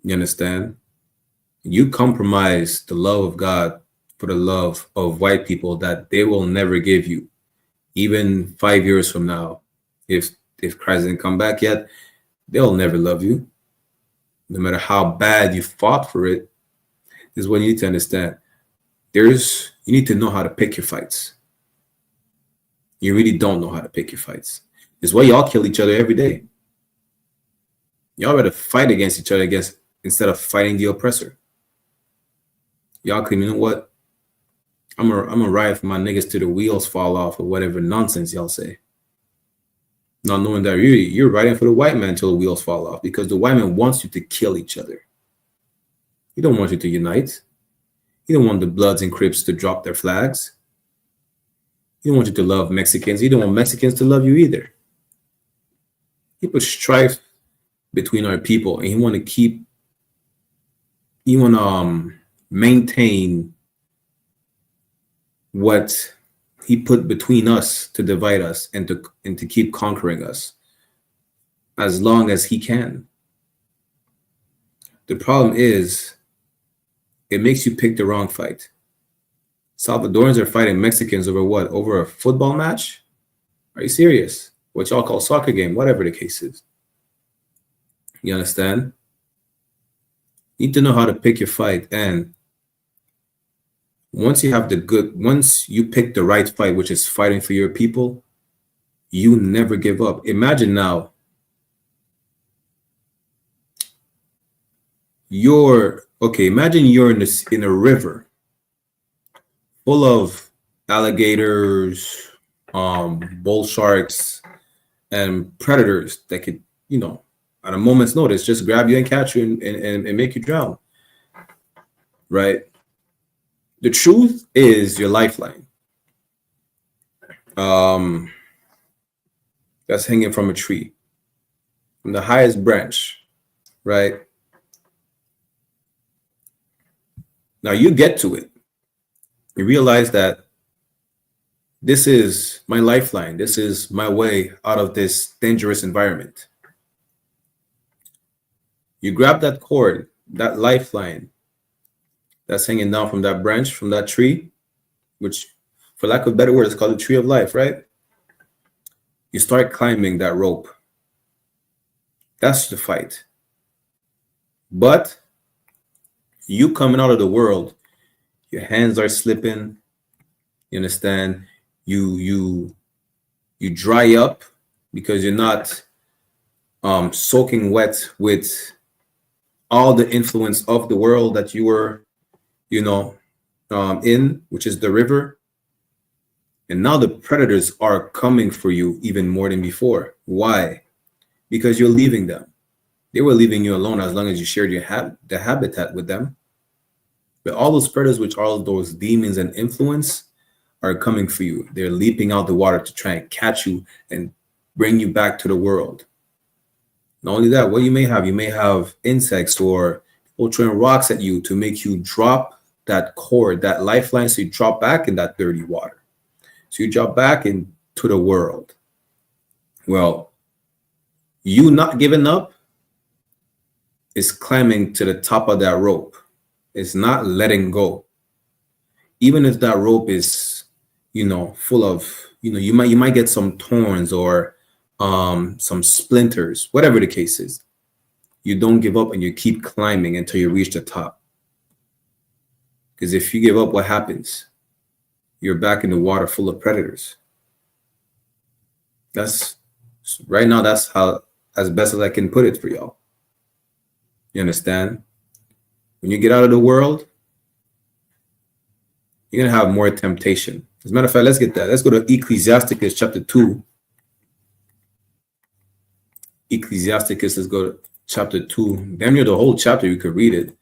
You understand? You compromise the love of God for the love of white people that they will never give you. Even 5 years from now, if Christ didn't come back yet, they'll never love you. No matter how bad you fought for it, this is what you need to understand. You need to know how to pick your fights. You really don't know how to pick your fights. It's why y'all kill each other every day. Y'all rather fight against each other instead of fighting the oppressor. Y'all can, you know what? I'm gonna ride for my niggas till the wheels fall off or whatever nonsense y'all say. Not knowing that you're riding for the white man till the wheels fall off, because the white man wants you to kill each other. He don't want you to unite. He don't want the Bloods and Crips to drop their flags. He don't want you to love Mexicans. He don't want Mexicans to love you either. He puts strife between our people, and he want to maintain what he put between us to divide us and to keep conquering us as long as he can. The problem is it makes you pick the wrong fight. Salvadorans are fighting Mexicans over what? Over a football match? Are you serious? what y'all call soccer game, whatever the case is. You understand? You need to know how to pick your fight. And once you pick the right fight, which is fighting for your people, you never give up. Imagine now, imagine you're in a river full of alligators, bull sharks, and predators that could, at a moment's notice, just grab you and catch you and make you drown. Right? The truth is your lifeline. That's hanging from a tree, from the highest branch, right? Now you get to it. You realize that this is my lifeline. This is my way out of this dangerous environment. You grab that cord, that lifeline that's hanging down from that branch, from that tree, which, for lack of a better word, is called the tree of life, right? You start climbing that rope. That's the fight. But you coming out of the world, your hands are slipping. You understand? You dry up because you're not soaking wet with all the influence of the world that you were, in, which is the river. And now the predators are coming for you even more than before. Why? Because you're leaving them. They were leaving you alone as long as you shared the habitat with them. But all those predators, which are all those demons and influence, are coming for you. They're leaping out the water to try and catch you and bring you back to the world. Not only that, what you may have insects or people throwing rocks at you to make you drop that cord, that lifeline, so you drop back in that dirty water. So you drop back into the world. Well, you not giving up is climbing to the top of that rope. It's not letting go. Even if that rope is, full of, you might get some thorns or some splinters, whatever the case is. You don't give up and you keep climbing until you reach the top. Because if you give up, what happens? You're back in the water full of predators. That's right now, that's how, as best as I can put it for y'all. You understand? When you get out of the world, you're going to have more temptation. As a matter of fact, let's get that. Let's go to Ecclesiasticus chapter 2. Ecclesiasticus, let's go to chapter 2. Damn near the whole chapter, you could read it.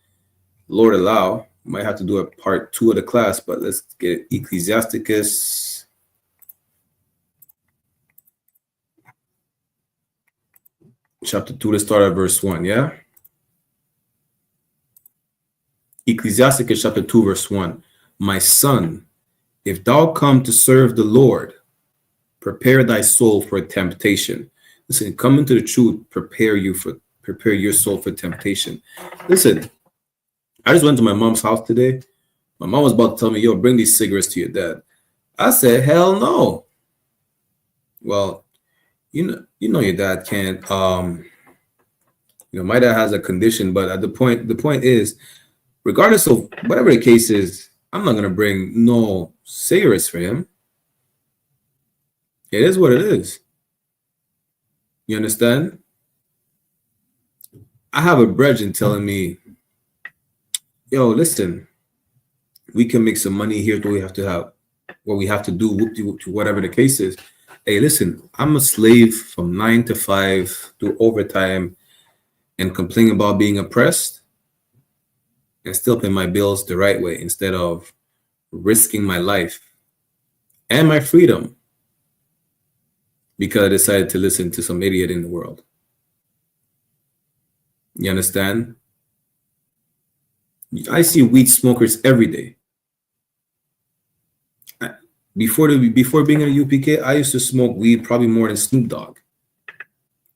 Lord allow. Might have to do a part 2 of the class, but let's get it. Ecclesiasticus chapter 2, let's start at verse 1, yeah? Ecclesiasticus chapter 2, verse 1. My son, if thou come to serve the Lord, prepare thy soul for temptation. Listen, come into the truth, prepare your soul for temptation. Listen, I just went to my mom's house today. My mom was about to tell me, yo, bring these cigarettes to your dad. I said, hell no. Well, you know your dad can't. My dad has a condition, but at the point is, regardless of whatever the case is, I'm not gonna bring no cigarettes for him. It is what it is. You understand? I have a brethren telling me, yo, listen, we can make some money. Here's what we have to have, what we have to do, whoop-de-whoop, whatever the case is. Hey, listen, I'm a slave from 9 to 5, do overtime, and complain about being oppressed, and still pay my bills the right way instead of risking my life and my freedom because I decided to listen to some idiot in the world. You understand? I see weed smokers every day. Before being in a UPK, I used to smoke weed probably more than Snoop Dogg.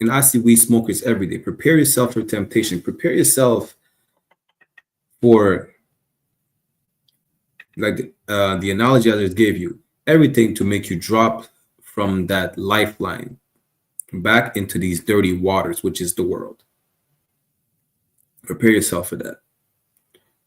And I see weed smokers every day. Prepare yourself for temptation. Prepare yourself for, like the analogy I just gave you, everything to make you drop from that lifeline, back into these dirty waters, which is the world. Prepare yourself for that.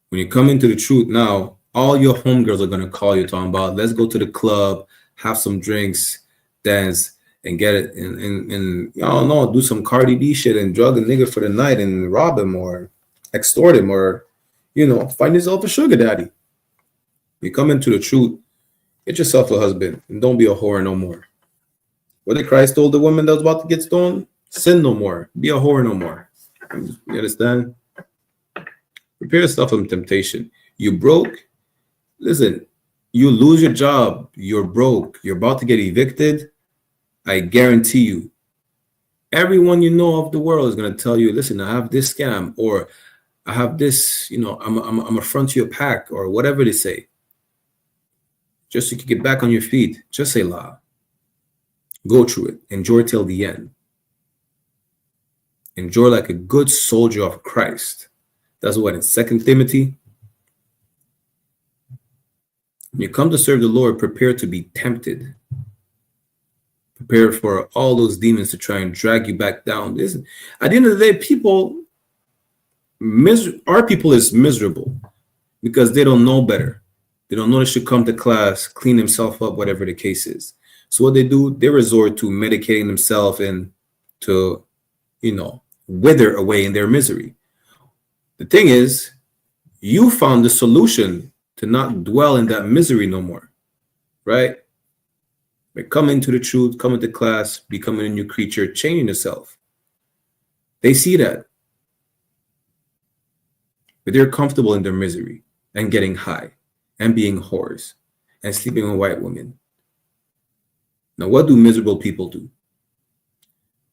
When you come into the truth now, all your homegirls are going to call you talking about, let's go to the club, have some drinks, dance, and get it. And y'all know, do some Cardi B shit and drug a nigga for the night and rob him or extort him or, find yourself a sugar daddy. You come into the truth, get yourself a husband and don't be a whore no more. What did Christ told the woman that was about to get stoned? Sin no more. Be a whore no more. You understand? Prepare yourself from temptation. You broke. Listen, you lose your job. You're broke. You're about to get evicted. I guarantee you, everyone you know of the world is going to tell you, listen, I have this scam, or I have this, I'm a front to your pack, or whatever they say. Just so you can get back on your feet. Just say la. Go through it. Enjoy till the end. Enjoy like a good soldier of Christ. That's what in 2 Timothy. When you come to serve the Lord, prepare to be tempted. Prepare for all those demons to try and drag you back down. Listen, at the end of the day, our people is miserable because they don't know better. They don't know they should come to class, clean themselves up, whatever the case is. So what they do, they resort to medicating themselves and to, wither away in their misery. The thing is, you found the solution to not dwell in that misery no more, right? By coming to the truth, coming to class, becoming a new creature, changing yourself. They see that. But they're comfortable in their misery and getting high and being whores and sleeping with white women. Now, what do miserable people do?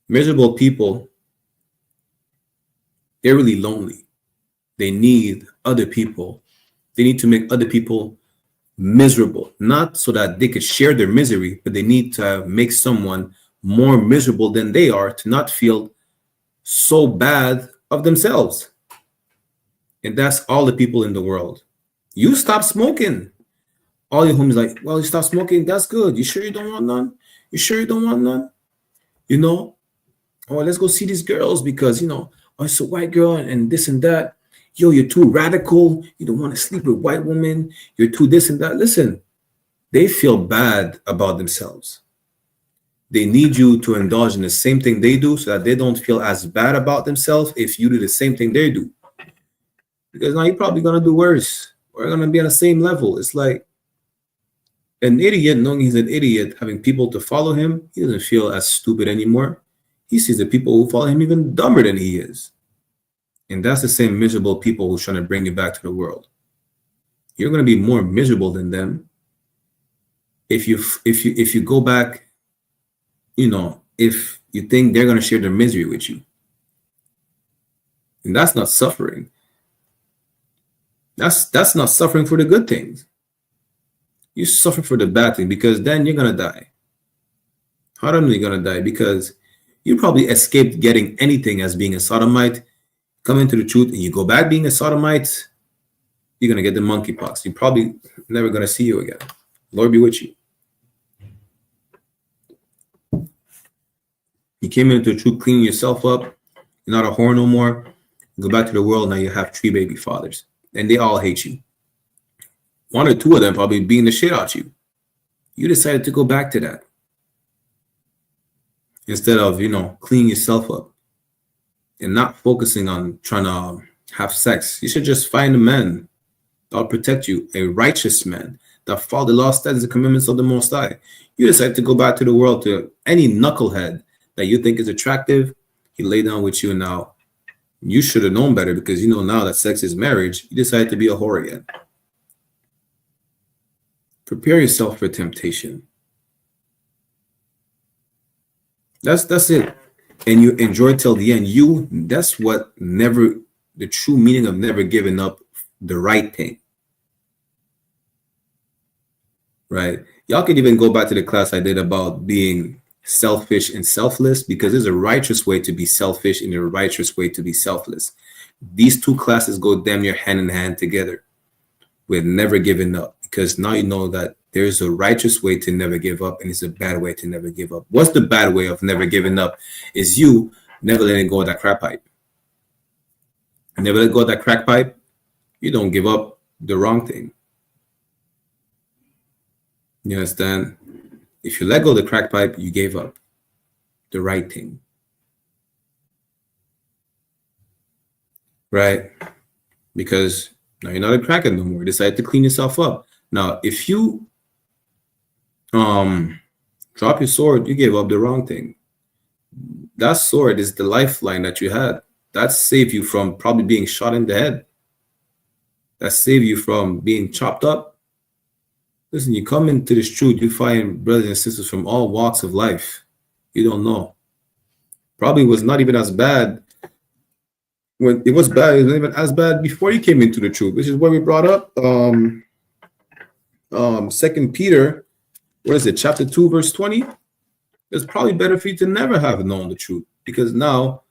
Miserable people, they're really lonely. They need other people. They need to make other people miserable, not so that they could share their misery, but they need to make someone more miserable than they are to not feel so bad of themselves. And that's all the people in the world. You stop smoking. All your homies like, well, you stop smoking. That's good. You sure you don't want none? You sure you don't want none? Oh, let's go see these girls because, oh, it's a white girl and this and that. Yo, you're too radical. You don't want to sleep with white women. You're too this and that. Listen, they feel bad about themselves. They need you to indulge in the same thing they do so that they don't feel as bad about themselves if you do the same thing they do. Because now you're probably going to do worse. We're going to be on the same level. It's like an idiot knowing he's an idiot, having people to follow him. He doesn't feel as stupid anymore. He sees the people who follow him even dumber than he is. And that's the same miserable people who's trying to bring you back to the world. You're going to be more miserable than them if you go back, if you think they're going to share their misery with you. And that's not suffering. That's not suffering for the good things. You suffer for the bad thing because then you're going to die. How are you going to die? Because you probably escaped getting anything as being a sodomite, come into the truth, and you go back being a sodomite, you're going to get the monkeypox. You're probably never going to see you again. Lord be with you. You came into the truth, cleaning yourself up. You're not a whore no more. You go back to the world, now you have 3 baby fathers. And they all hate you. 1 or 2 of them probably beating the shit out you. You decided to go back to that. Instead of, cleaning yourself up and not focusing on trying to have sex. You should just find a man that will protect you, a righteous man that follow the law, statutes, and commandments of the Most High. You decide to go back to the world to any knucklehead that you think is attractive. He lay down with you now. You should have known better because now that sex is marriage. You decide to be a whore again. Prepare yourself for temptation. That's it. And you enjoy till the end. That's what the true meaning of never giving up the right thing. Right? Y'all can even go back to the class I did about being selfish and selfless, because there's a righteous way to be selfish and a righteous way to be selfless. These 2 classes go damn near hand in hand together with never giving up, because now you know that There's a righteous way to never give up, and it's a bad way to never give up. What's the bad way of never giving up? Is you never letting go of that crack pipe. Never let go of that crack pipe. You don't give up the wrong thing. You understand? If you let go of the crack pipe, you gave up the right thing. Right? Because now you're not a crackhead no more. You decide to clean yourself up. Now, if you drop your sword, you gave up the wrong thing. That sword is the lifeline that you had. That saved you from probably being shot in the head. That saved you from being chopped up. Listen, you come into this truth, you find brothers and sisters from all walks of life. You don't know. Probably was not even as bad. When it was bad, it wasn't even as bad before you came into the truth, which is what we brought up. 2 Peter, what is it, chapter 2, verse 20? It's probably better for you to never have known the truth, because now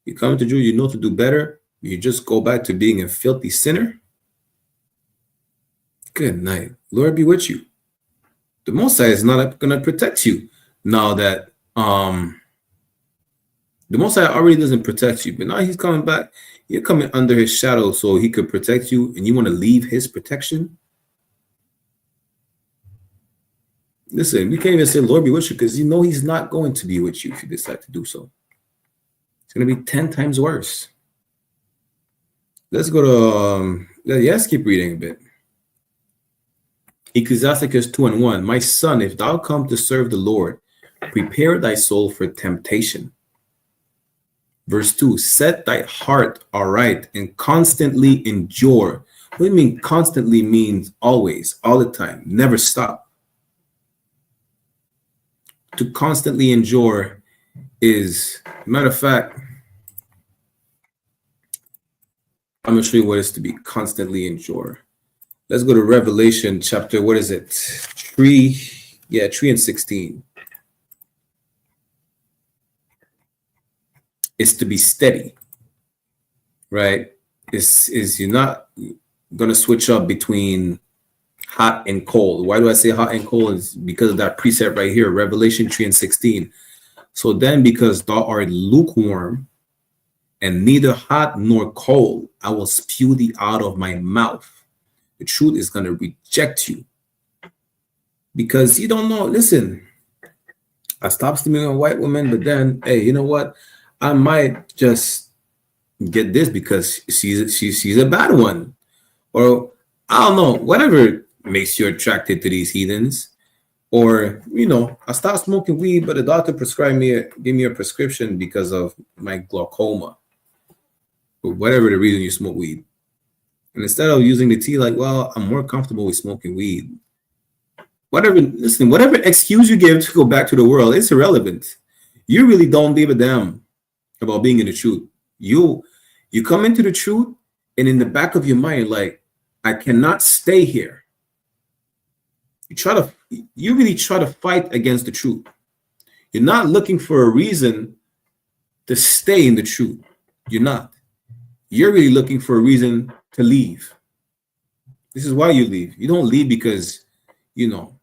you come into truth, you know to do better. You just go back to being a filthy sinner. Good night. Lord be with you. The Most High is not going to protect you now that the Most High already doesn't protect you, but now he's coming back. You're coming under his shadow so he could protect you, and you want to leave his protection? Listen, we can't even say Lord be with you, because you know he's not going to be with you if you decide to do so. It's going to be 10 times worse. Let's go to, let's keep reading a bit. Ecclesiasticus 2:1. My son, if thou come to serve the Lord, prepare thy soul for temptation. Verse 2, set thy heart aright and constantly endure. What do you mean constantly? Means always, all the time, never stop. To constantly endure is, matter of fact, I'm going to show you what it is to be constantly endure. Let's go to Revelation chapter, what is it? 3 and 16. It's to be steady, right? Is you're not going to switch up between hot and cold. Why do I say hot and cold? Is because of that precept right here, Revelation 3 and 16. So then, because thou art lukewarm and neither hot nor cold, I will spew thee out of my mouth. The truth is going to reject you because you don't know. Listen, I stopped sleeping with a white woman, but then, hey, you know what? I might just get this because she's a bad one, or I don't know, whatever makes you attracted to these heathens. Or, you know, I stopped smoking weed, but the doctor give me a prescription because of my glaucoma, or whatever the reason you smoke weed. And instead of using the tea, like, well, I'm more comfortable with smoking weed. Whatever excuse you give to go back to the world, it's irrelevant. You really don't give a damn about being in the truth. You come into the truth, and in the back of your mind, like, I cannot stay here. You really try to fight against the truth. You're not looking for a reason to stay in the truth. You're not. You're really looking for a reason to leave. This is why you leave. You don't leave because, you know,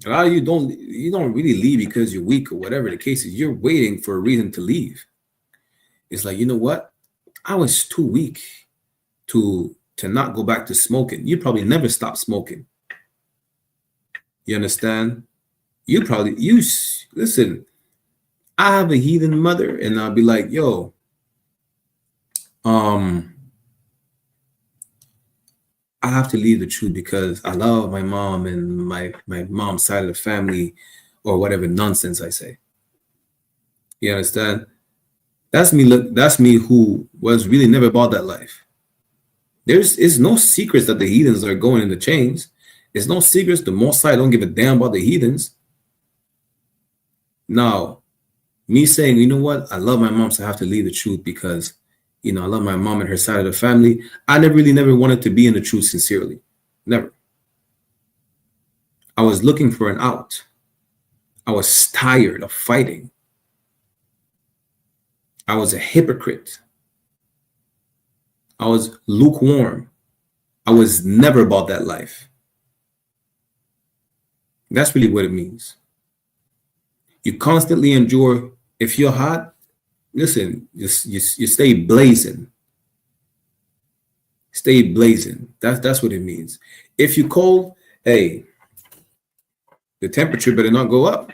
a lot of you don't really leave because you're weak or whatever the case is. You're waiting for a reason to leave. It's like, you know what? I was too weak to not go back to smoking. You probably never stop smoking. You understand? Listen, I have a heathen mother, and I'll be like, yo, I have to leave the truth because I love my mom and my mom's side of the family, or whatever nonsense I say. You understand? That's me. Look, that's me who was really never about that life. It's no secrets that the heathens are going in the chains. It's no secrets. The Most High don't give a damn about the heathens. Now, me saying, you know what? I love my mom, so I have to leave the truth because, you know, I love my mom and her side of the family. I never wanted to be in the truth sincerely. Never. I was looking for an out. I was tired of fighting. I was a hypocrite. I was lukewarm. I was never about that life. That's really what it means. You constantly endure. If you're hot, listen, you stay blazing. Stay blazing. That's what it means. If you're cold, hey, the temperature better not go up.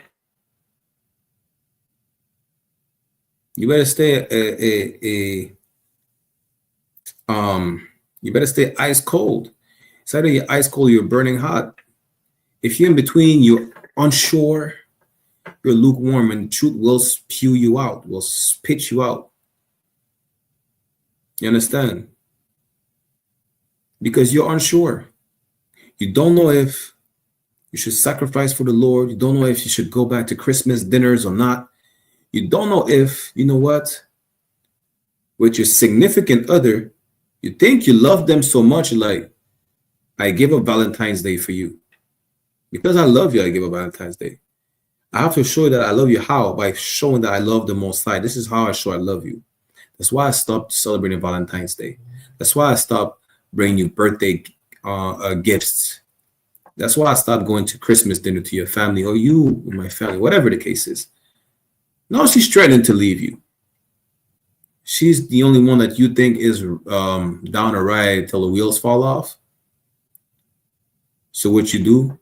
You better stay you better stay ice cold. It's either you're ice cold or you're burning hot. If you're in between, you're unsure, you're lukewarm, and the truth will spew you out, will spit you out. You understand? Because you're unsure. You don't know if you should sacrifice for the Lord. You don't know if you should go back to Christmas dinners or not. You don't know if, you know what, with your significant other, you think you love them so much, like, I give up Valentine's Day for you. Because I love you, I give up Valentine's Day. I have to show you that I love you. How? By showing that I love the Most High. This is how I show I love you. That's why I stopped celebrating Valentine's Day. That's why I stopped bringing you birthday gifts. That's why I stopped going to Christmas dinner to your family, or you, my family, whatever the case is. No, she's threatening to leave you. She's the only one that you think is down a ride till the wheels fall off. So what you do,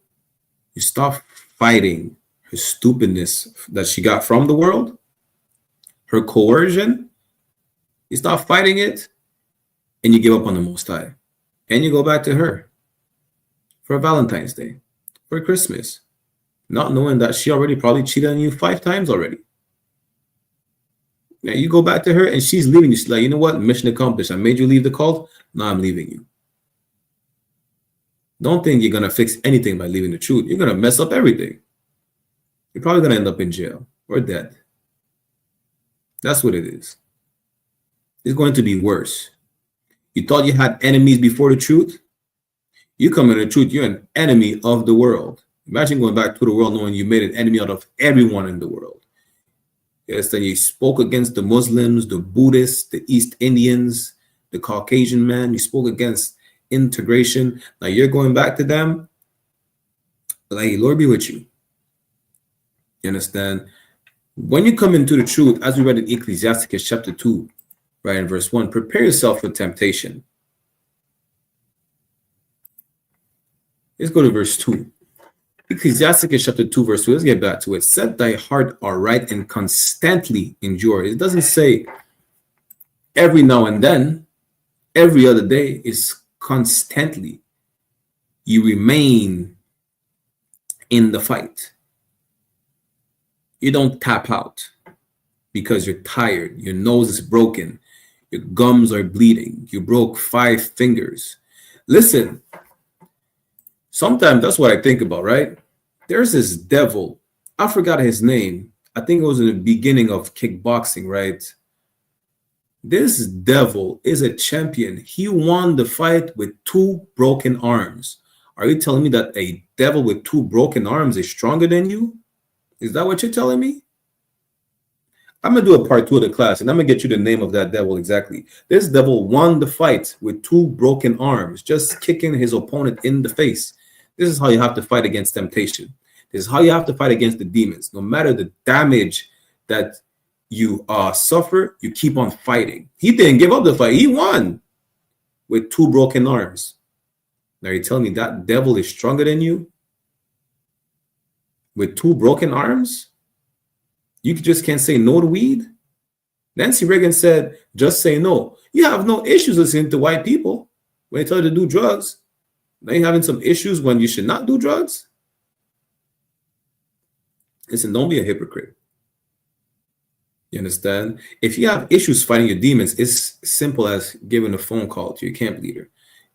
you stop fighting her stupidness that she got from the world, her coercion. You stop fighting it, and you give up on the Most High. And you go back to her for Valentine's Day, for Christmas, not knowing that she already probably cheated on you 5 times already. Now you go back to her and she's leaving you. She's like, you know what? Mission accomplished. I made you leave the cult. Now I'm leaving you. Don't think you're going to fix anything by leaving the truth. You're going to mess up everything. You're probably going to end up in jail or dead. That's what it is. It's going to be worse. You thought you had enemies before the truth? You come in the truth, you're an enemy of the world. Imagine going back to the world knowing you made an enemy out of everyone in the world. Yes, that you spoke against the Muslims, the Buddhists, the East Indians, the Caucasian man. You spoke against integration. Now you're going back to them. Like, Lord be with you. You understand? When you come into the truth, as we read in Ecclesiasticus chapter 2, right in verse 1, prepare yourself for temptation. Let's go to verse 2. Ecclesiasticus chapter 2, verse 2. Let's get back to it. Set thy heart aright and constantly endure. It doesn't say every now and then, every other day. Is constantly. You remain in the fight. You don't tap out because you're tired. Your nose is broken. Your gums are bleeding. You broke 5 fingers. Listen. Sometimes that's what I think about, right? There's this devil. I forgot his name. I think it was in the beginning of kickboxing, right? This devil is a champion. He won the fight with 2 broken arms. Are you telling me that a devil with 2 broken arms is stronger than you? Is that what you're telling me? I'm going to do a part 2 of the class, and I'm going to get you the name of that devil exactly. This devil won the fight with 2 broken arms, just kicking his opponent in the face. This is how you have to fight against temptation. This is how you have to fight against the demons. No matter the damage that you suffer, you keep on fighting. He didn't give up the fight. He won with 2 broken arms. Now you're telling me that devil is stronger than you? With 2 broken arms? You just can't say no to weed? Nancy Reagan said, just say no. You have no issues listening to white people when they tell you to do drugs. Now you're having some issues when you should not do drugs? Listen, don't be a hypocrite. You understand? If you have issues fighting your demons, it's simple as giving a phone call to your camp leader.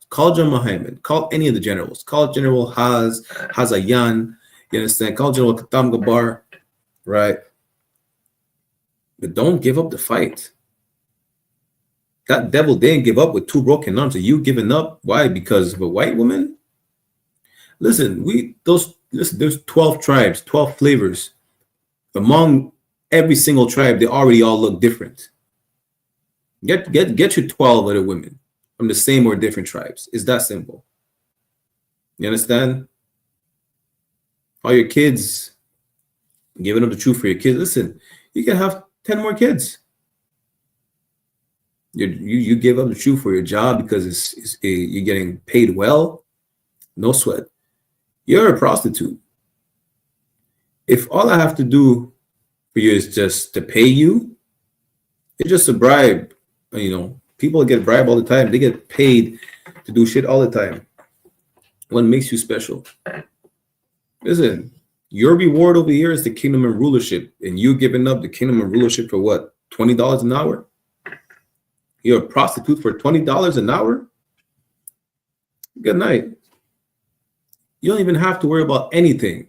Call John Muhammad. Call any of the generals. Call General Hazayan. You understand? Call General Katam Gabar. Right? But don't give up the fight. That devil didn't give up with 2 broken arms. Are you giving up? Why? Because of a white woman? Listen, there's 12 tribes, 12 flavors. Among every single tribe, they already all look different. Get your 12 other women from the same or different tribes. It's that simple. You understand? All your kids, giving up the truth for your kids. Listen, you can have 10 more kids. You give up the truth for your job because you're getting paid well. No sweat. You're a prostitute. If all I have to do for you is just to pay you, it's just a bribe. You know, people get bribed all the time. They get paid to do shit all the time. What makes you special? Listen, your reward over here is the kingdom and rulership, and you giving up the kingdom and rulership for what? $20 an hour? You're a prostitute for $20 an hour? Good night. You don't even have to worry about anything.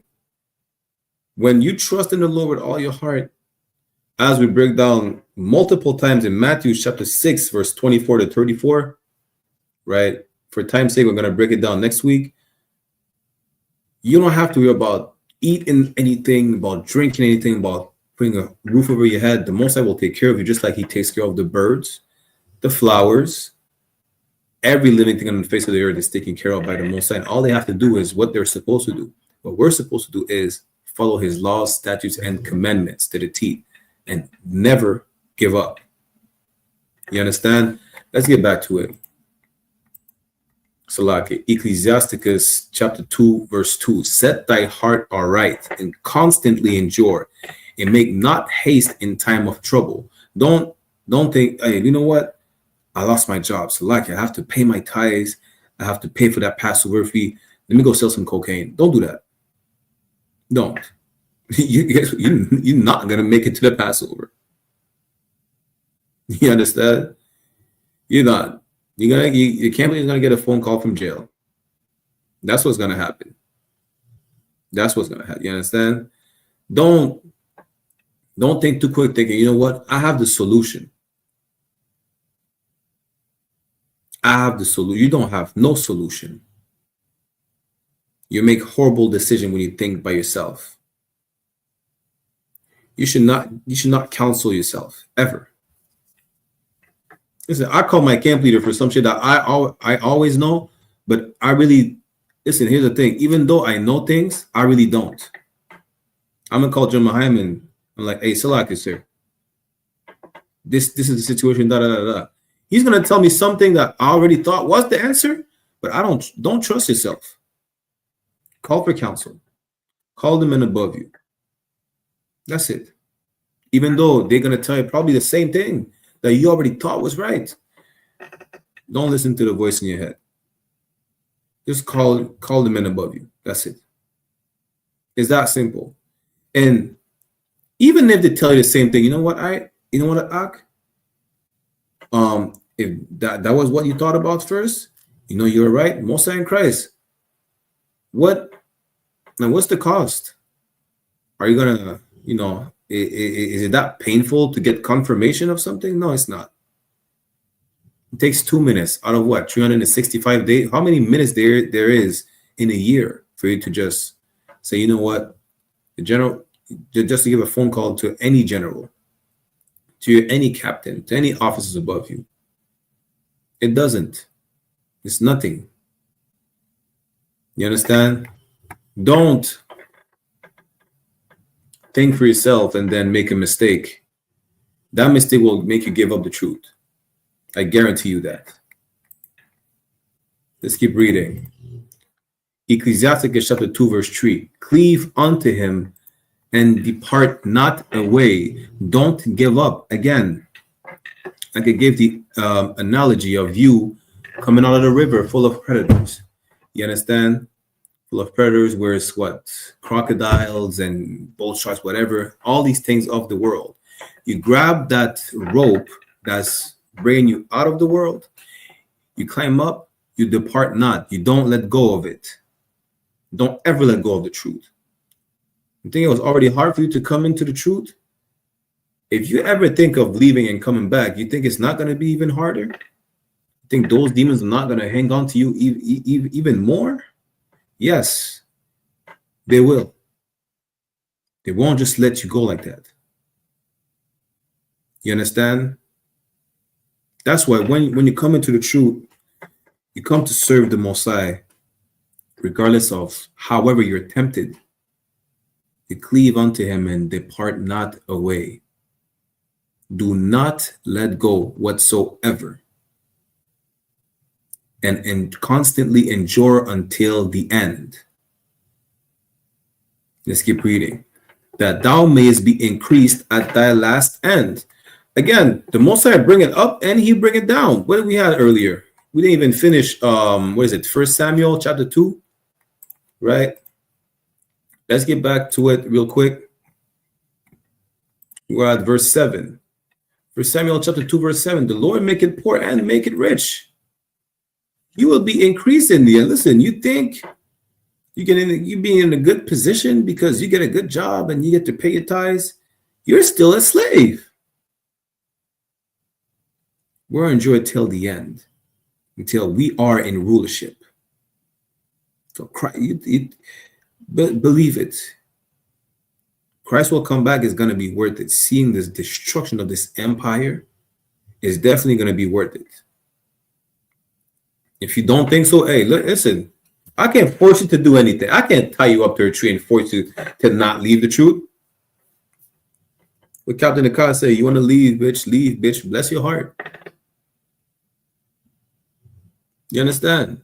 When you trust in the Lord with all your heart, as we break down multiple times in Matthew chapter 6, verse 24 to 34, right? For time's sake, we're going to break it down next week. You don't have to worry about eating anything, about drinking anything, about putting a roof over your head. The Most High will take care of you, just like he takes care of the birds, the flowers. Every living thing on the face of the earth is taken care of by the Most High. And all they have to do is what they're supposed to do. What we're supposed to do is follow his laws, statutes, and commandments to the T, and never give up. You understand? Let's get back to it. Salaki, Ecclesiasticus chapter 2, verse 2. Set thy heart aright and constantly endure, and make not haste in time of trouble. Don't think, hey, you know what? I lost my job. Salaki, I have to pay my tithes. I have to pay for that Passover fee. Let me go sell some cocaine. Don't do that. Don't. You're not going to make it to the Passover. You understand? You're not. You can't believe you're going to get a phone call from jail. That's what's going to happen. That's what's going to happen. You understand? Don't think too quick thinking, you know what? I have the solution. I have the solution. You don't have no solution. You make horrible decisions when you think by yourself. You should not counsel yourself ever. Listen, I call my camp leader for some shit that I always know, but I really listen. Here's the thing: even though I know things, I really don't. I'm gonna call John Hyman. I'm like, hey, Salaki, sir. This is the situation. Da da da da. He's gonna tell me something that I already thought was the answer, but I don't trust yourself. Call for counsel. Call the men above you. That's it. Even though they're gonna tell you probably the same thing that you already thought was right. Don't listen to the voice in your head. Just call the men above you. That's it. It's that simple. And even if they tell you the same thing, you know what, Ak? If that was what you thought about first, you know you're right. Mosai in Christ. What's the cost? Are you gonna, is it that painful to get confirmation of something? No, it's not. It takes 2 minutes out of what, 365 days? How many minutes there is in a year for you to just say, you know what, the general, just to give a phone call to any general, to any captain, to any officers above you? It doesn't. It's nothing. You understand? Don't think for yourself and then make a mistake. That mistake will make you give up the truth. I guarantee you that. Let's keep reading. Ecclesiasticus chapter 2, verse 3. Cleave unto him and depart not away. Don't give up. Again, I could give the analogy of you coming out of the river full of predators. You understand? Full of predators, where it's what? Crocodiles and bull sharks, whatever. All these things of the world. You grab that rope that's bringing you out of the world. You climb up. You depart not. You don't let go of it. Don't ever let go of the truth. You think it was already hard for you to come into the truth? If you ever think of leaving and coming back, you think it's not going to be even harder? You think those demons are not going to hang on to you even more? Yes, they will. They won't just let you go like that. You understand? That's why when you come into the truth, you come to serve the Most High, regardless of however you're tempted. cleave unto him and depart not away. Do not let go whatsoever. And constantly endure until the end. Let's keep reading. That thou mayest be increased at thy last end. Again, the Most High bring it up and he bring it down. What did we have earlier? We didn't even finish, what is it, 1 Samuel chapter 2, right? Let's get back to it real quick. We're at verse 7. 1 Samuel chapter 2, verse 7. The Lord make it poor and make it rich. You will be increased in the end. Listen, you think you be in a good position because you get a good job and you get to pay your tithes. You're still a slave. We're enjoyed till the end, until we are in rulership. So Christ, believe it. Christ will come back is going to be worth it. Seeing this destruction of this empire is definitely going to be worth it. If you don't think so, hey, listen, I can't force you to do anything. I can't tie you up to a tree and force you to not leave the truth. What Captain the car say, you want to leave, bitch, bless your heart. You understand?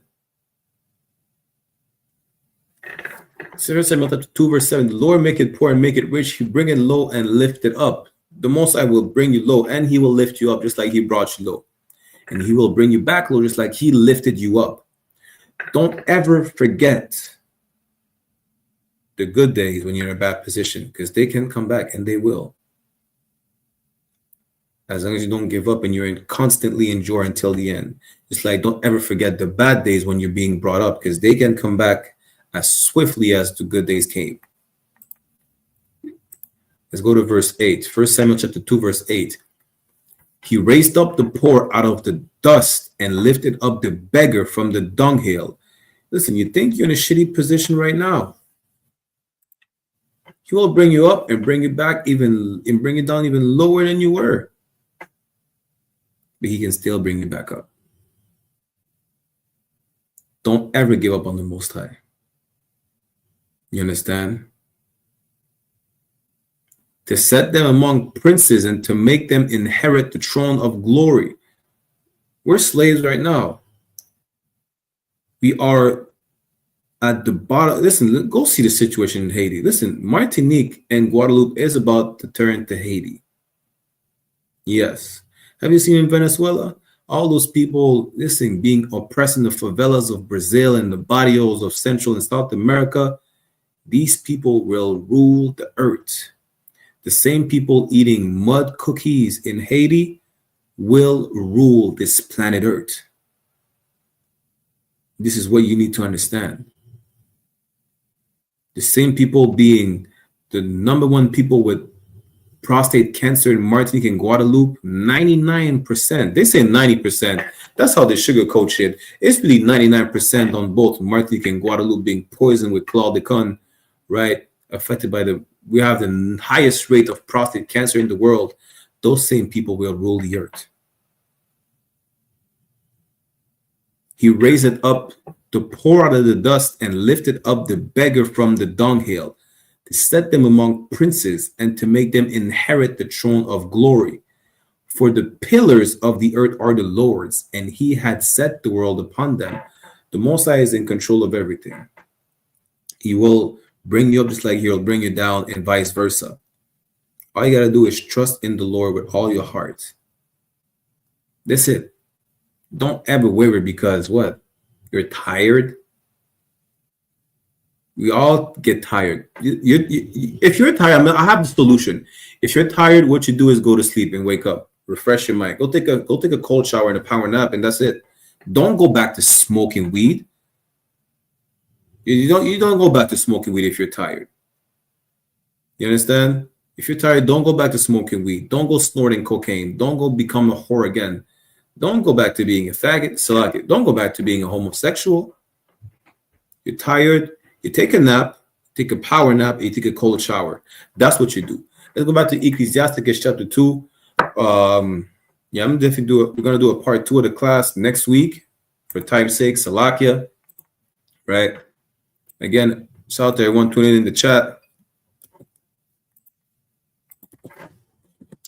2 Samuel 2 verse 7, the Lord make it poor and make it rich. He bring it low and lift it up. The Most High will bring you low and he will lift you up just like he brought you low. And he will bring you back low just like he lifted you up. Don't ever forget the good days when you're in a bad position, because they can come back and they will. As long as you don't give up and you're constantly endure until the end. It's like, don't ever forget the bad days when you're being brought up, because they can come back as swiftly as the good days came. Let's go to verse 8. 1 Samuel chapter 2, verse 8. He raised up the poor out of the dust and lifted up the beggar from the dunghill. Listen, you think you're in a shitty position right now. He will bring you up and bring you back and bring you down even lower than you were. But he can still bring you back up. Don't ever give up on the Most High. You understand? To set them among princes and to make them inherit the throne of glory. We're slaves right now. We are at the bottom. Listen, go see the situation in Haiti. Listen, Martinique and Guadeloupe is about to turn to Haiti. Yes. Have you seen in Venezuela? All those people, listen, being oppressed in the favelas of Brazil and the barrios of Central and South America. These people will rule the earth. The same people eating mud cookies in Haiti will rule this planet Earth. This is what you need to understand. The same people being the number one people with prostate cancer in Martinique and Guadeloupe, 99%. They say 90%. That's how they sugarcoat shit. It's really 99% on both Martinique and Guadeloupe being poisoned with chlordecone, right? Affected by we have the highest rate of prostate cancer in the world. Those same people will rule the earth. He raised it up to pour out of the dust and lifted up the beggar from the dunghill, to set them among princes and to make them inherit the throne of glory. For the pillars of the earth are the Lord's, and he had set the world upon them. The Most High is in control of everything. He will bring you up just like he'll bring you down, and vice versa. All you got to do is trust in the Lord with all your heart. That's it. Don't ever waver because what? You're tired. We all get tired. If you're tired, I have the solution. If you're tired, what you do is go to sleep and wake up. Refresh your mind. Go take a cold shower and a power nap, and that's it. Don't go back to smoking weed. You don't go back to smoking weed if you're tired. You understand? If you're tired, don't go back to smoking weed. Don't go snorting cocaine. Don't go become a whore again. Don't go back to being a faggot. Don't go back to being a homosexual. You're tired. You take a nap, take a power nap, and you take a cold shower. That's what you do. Let's go back to Ecclesiasticus chapter 2. I'm definitely we're gonna do a part 2 of the class next week for time's sake. Salakia, right? Again, shout out to everyone tuning in the chat.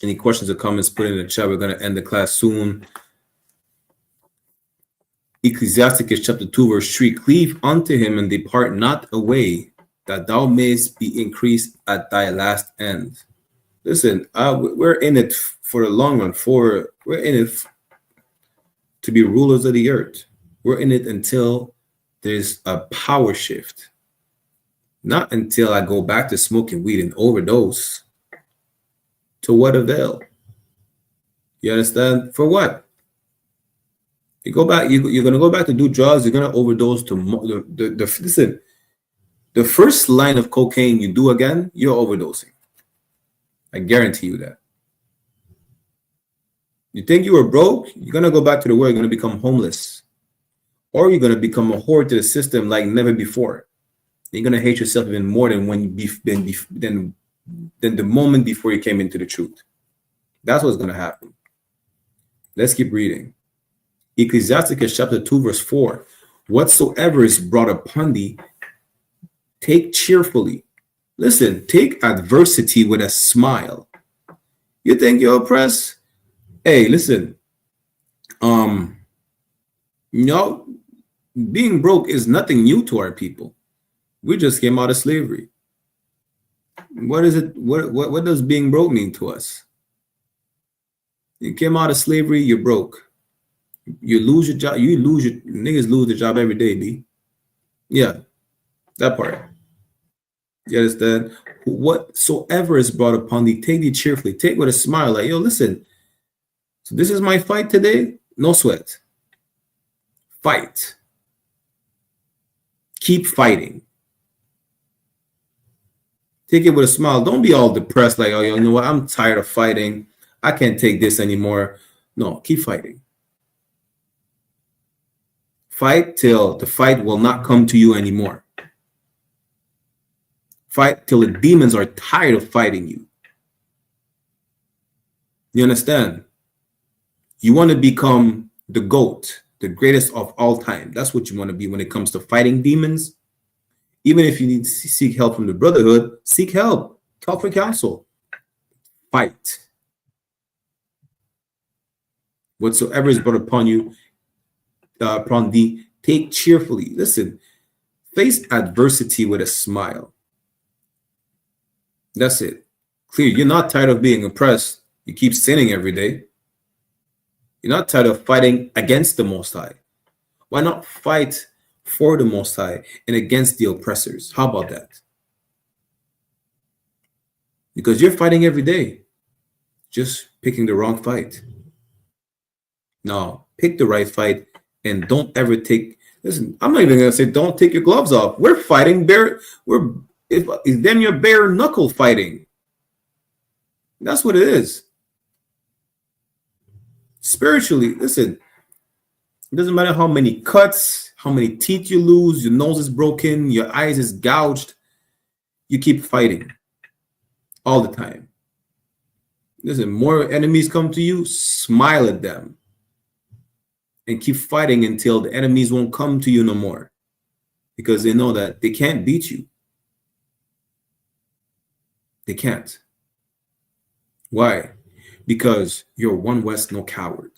Any questions or comments, put it in the chat. We're going to end the class soon. Ecclesiasticus chapter 2, verse 3. Cleave unto him and depart not away, that thou mayest be increased at thy last end. Listen, we're in it for the long run. We're in it to be rulers of the earth. We're in it until there's a power shift. Not until I go back to smoking weed and overdose. To what avail? You understand? For what? You go back. You're gonna go back to do drugs. You're gonna overdose to listen. The first line of cocaine you do again, you're overdosing. I guarantee you that. You think you were broke? You're gonna go back to the world. You're gonna become homeless, or you're gonna become a whore to the system like never before. You're gonna hate yourself even more than than the moment before you came into the truth. That's what's gonna happen. Let's keep reading. Ecclesiasticus chapter 2, verse 4. Whatsoever is brought upon thee, take cheerfully. Listen, take adversity with a smile. You think you're oppressed? Hey, listen. Being broke is nothing new to our people. We just came out of slavery. What is it? What does being broke mean to us? You came out of slavery, you're broke. You lose your job. Niggas lose their job every day, B. Yeah, that part. You understand? Whatsoever is brought upon thee, take thee cheerfully. Take with a smile. Like, yo, listen. So this is my fight today. No sweat. Fight. Keep fighting. Take it with a smile. Don't be all depressed like, oh, you know what? I'm tired of fighting. I can't take this anymore. No, keep fighting. Fight till the fight will not come to you anymore. Fight till the demons are tired of fighting you. You understand? You want to become the GOAT, the greatest of all time. That's what you want to be when it comes to fighting demons. Even if you need to seek help from the Brotherhood, seek help. Talk for counsel. Fight. Whatsoever is brought upon you, upon thee, take cheerfully. Listen, face adversity with a smile. That's it. Clear. You're not tired of being oppressed. You keep sinning every day. You're not tired of fighting against the Most High. Why not fight for the Most High and against the oppressors? How about that? Because you're fighting every day, just picking the wrong fight. No, pick the right fight and don't ever take. Listen, I'm not even gonna say don't take your gloves off. We're fighting bare. Then you're bare knuckle fighting. That's what it is. Spiritually, listen. It doesn't matter how many cuts, how many teeth you lose, your nose is broken, your eyes is gouged. You keep fighting all the time. Listen, more enemies come to you, smile at them. And keep fighting until the enemies won't come to you no more. Because they know that they can't beat you. They can't. Why? Because you're one West, no coward.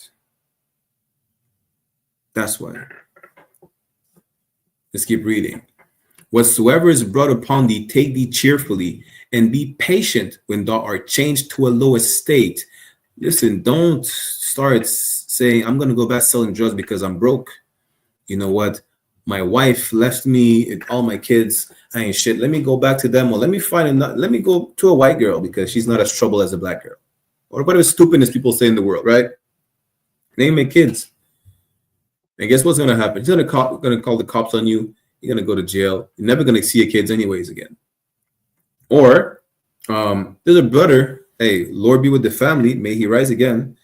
That's why. Let's keep reading. Whatsoever is brought upon thee, take thee cheerfully, and be patient when thou art changed to a lower state. Listen, don't start saying, I'm going to go back selling drugs because I'm broke. You know what? My wife left me and all my kids. I ain't shit. Let me go back to them. Or let me go to a white girl because she's not as trouble as a black girl. Or whatever stupidness people say in the world, right? Name my kids. And guess what's going to happen? He's going to call the cops on you. You're going to go to jail. You're never going to see your kids anyways again. Or there's a brother. Hey, Lord be with the family. May he rise again.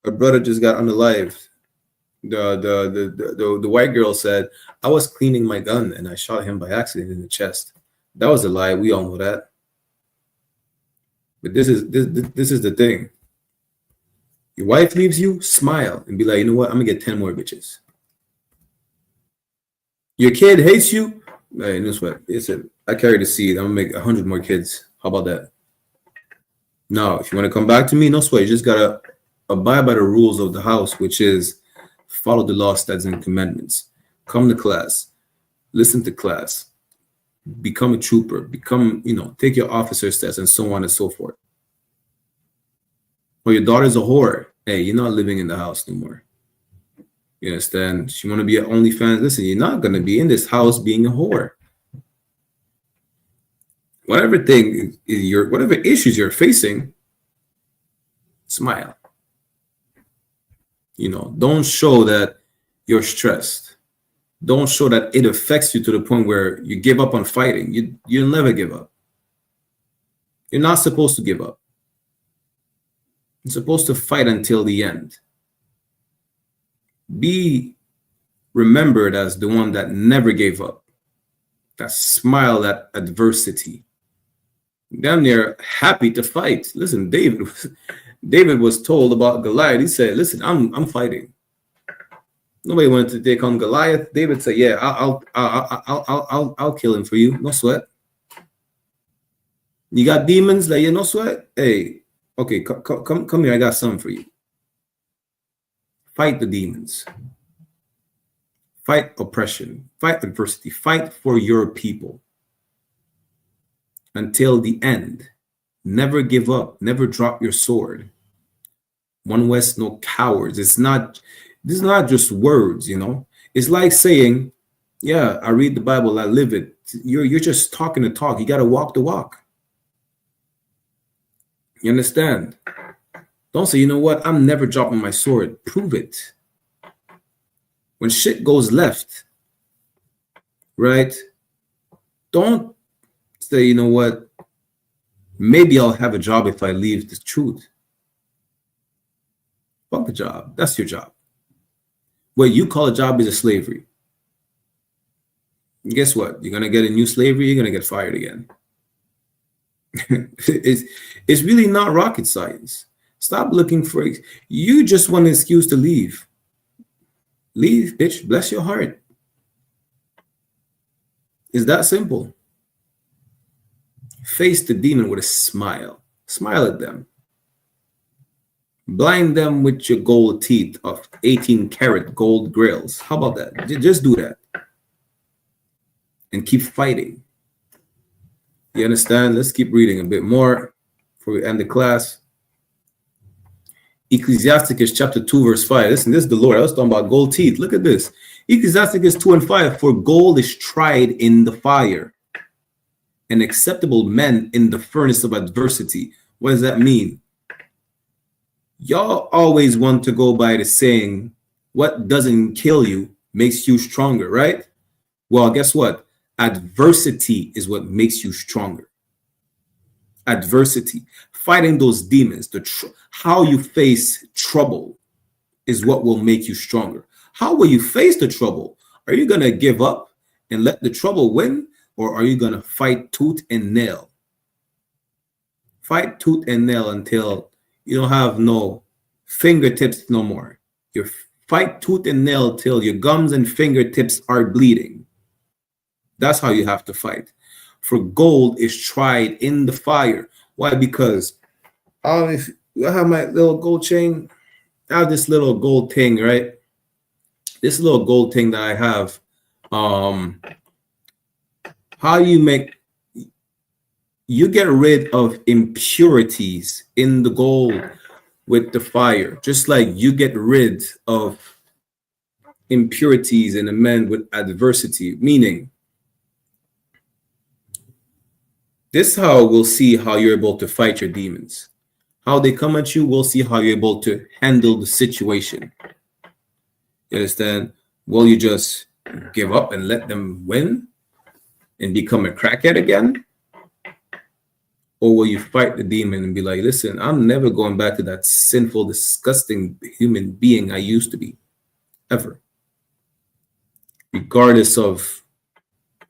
A brother just got unalived. The white girl said, I was cleaning my gun and I shot him by accident in the chest. That was a lie. We all know that. But this is the thing. Your wife leaves you, smile and be like, you know what? I'm going to get 10 more bitches. Your kid hates you. Hey, no sweat. Listen, I carry the seed. I'm going to make 100 more kids. How about that? Now, if you want to come back to me, no sweat. You just gotta abide by the rules of the house, which is follow the law, statutes, and commandments. Come to class, listen to class, become a trooper, take your officer's test, and so on and so forth. Or your daughter's a whore. Hey, you're not living in the house no more. You understand? She want to be an OnlyFans. Listen, you're not gonna be in this house being a whore. Whatever issues you're facing, smile. Don't show that you're stressed. Don't show that it affects you to the point where you give up on fighting. You'll never give up. You're not supposed to give up. You're supposed to fight until the end. Be remembered as the one that never gave up, that smiled at adversity. Damn near happy to fight. Listen, David was told about Goliath. He said, listen, I'm fighting. Nobody wanted to take on Goliath. David said, yeah, I'll kill him for you. No sweat. You got demons that no sweat? Hey, okay, come here. I got something for you. Fight the demons. Fight oppression. Fight adversity. Fight for your people. Until the end. Never give up. Never drop your sword. One West, no cowards. This is not just words, It's like saying, yeah, I read the Bible, I live it. You're just talking the talk. You got to walk the walk. You understand? Don't say, you know what? I'm never dropping my sword. Prove it. When shit goes left, right? Don't say, you know what? Maybe I'll have a job if I leave the truth. Fuck the job. That's your job. What you call a job is a slavery. And guess what? You're going to get a new slavery. You're going to get fired again. It's really not rocket science. Stop looking for it. You just want an excuse to leave. Leave, bitch. Bless your heart. It's that simple. Face the demon with a smile. Smile at them. Blind them with your gold teeth of 18-karat gold grills. How about that? Just do that. And keep fighting. You understand? Let's keep reading a bit more before we end the class. Ecclesiasticus chapter 2 verse 5. Listen, this is the Lord. I was talking about gold teeth. Look at this. Ecclesiasticus 2 and 5. For gold is tried in the fire, and acceptable men in the furnace of adversity. What does that mean? Y'all always want to go by the saying, what doesn't kill you makes you stronger, right? Well, guess what? Adversity is what makes you stronger. Adversity, fighting those demons, how you face trouble is what will make you stronger. How will you face the trouble? Are you going to give up and let the trouble win? Or are you going to fight tooth and nail? Fight tooth and nail until you don't have no fingertips no more. You fight tooth and nail till your gums and fingertips are bleeding. That's how you have to fight. For gold is tried in the fire. Why? Because if I have my little gold chain, I have this little gold thing, right? This little gold thing that I have. How you get rid of impurities in the gold with the fire, just like you get rid of impurities in a man with adversity. Meaning, this is how we'll see how you're able to fight your demons. How they come at you, we'll see how you're able to handle the situation. You understand? Will you just give up and let them win and become a crackhead again? Or will you fight the demon and be like, listen, I'm never going back to that sinful, disgusting human being I used to be, ever. Regardless of,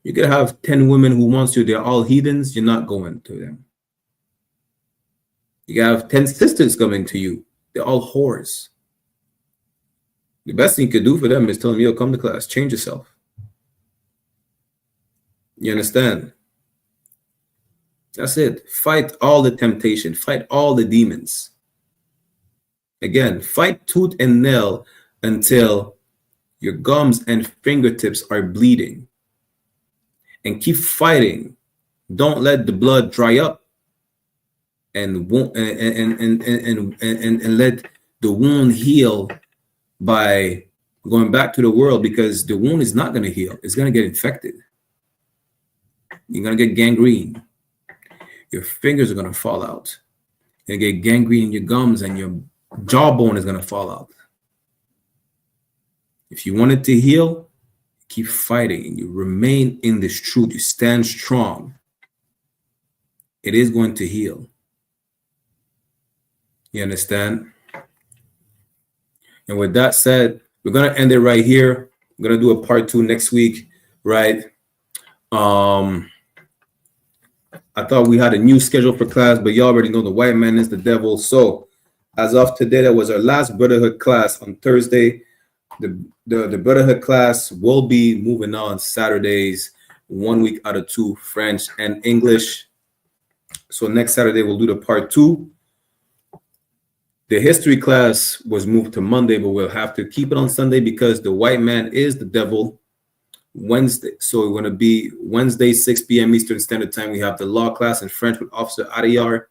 you could have 10 women who wants you, they're all heathens, you're not going to them. You have 10 sisters coming to you, they're all whores. The best thing you could do for them is tell them, yo, come to class, change yourself. You understand? That's it. Fight all the temptation. Fight all the demons. Again, fight tooth and nail until your gums and fingertips are bleeding. And keep fighting. Don't let the blood dry up. And let the wound heal by going back to the world, because the wound is not going to heal. It's going to get infected. You're going to get gangrene. Your fingers are going to fall out. You're going to get gangrene in your gums, and your jawbone is going to fall out. If you want it to heal, keep fighting, and you remain in this truth. You stand strong. It is going to heal. You understand? And with that said, we're going to end it right here. We're going to do a part 2 next week, right? I thought we had a new schedule for class, but you already know the white man is the devil. So as of today, that was our last Brotherhood class on Thursday. The Brotherhood class will be moving on Saturdays, 1 week out of 2, French and English. So next Saturday, we'll do the part 2. The history class was moved to Monday, but we'll have to keep it on Sunday because the white man is the devil. Wednesday. So we're going to be Wednesday, 6 p.m. Eastern Standard Time. We have the law class in French with Officer Adiyar.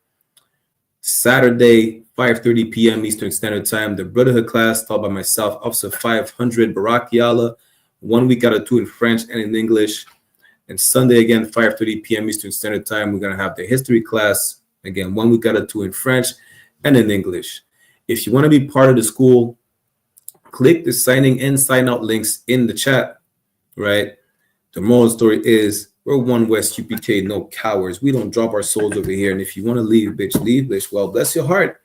Saturday, 5:30 p.m. Eastern Standard Time, the Brotherhood class taught by myself, Officer 500, Barak Yala, 1 week out of 2 in French and in English. And Sunday, again, 5:30 p.m. Eastern Standard Time, we're going to have the history class, again, 1 week out of 2 in French and in English. If you want to be part of the school, click the signing in, sign out links in the chat, right? The moral of the story is we're one West UPK, no cowards. We don't drop our souls over here. And if you want to leave, bitch, leave, bitch. Well, bless your heart.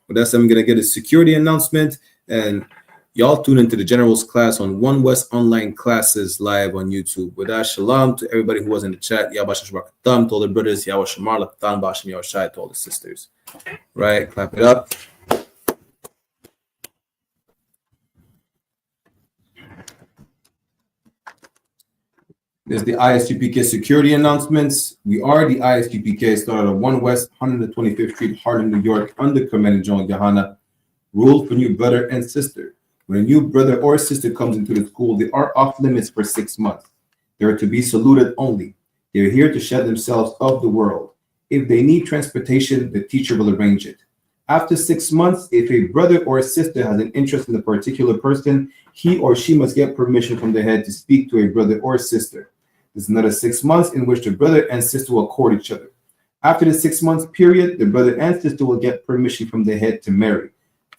With that, I'm going to get a security announcement. And y'all tune into the General's class on One West Online Classes live on YouTube. With that, shalom to everybody who was in the chat. Yabashash Barakatam to all the brothers. Yawashamar Lakatan Bashim Yawashai to all the sisters. Right? Clap it up. There's the I.S.U.P.K security announcements. We are the I.S.U.P.K, started at 1 West 125th Street, Harlem, New York, under Commandant General YAHANNA. Rule for new brother and sister. When a new brother or sister comes into the school, they are off limits for 6 months. They are to be saluted only. They are here to shed themselves of the world. If they need transportation, the teacher will arrange it. After 6 months, if a brother or a sister has an interest in a particular person, he or she must get permission from the head to speak to a brother or sister. There's another 6 months in which the brother and sister will court each other. After the 6 months period, the brother and sister will get permission from the head to marry.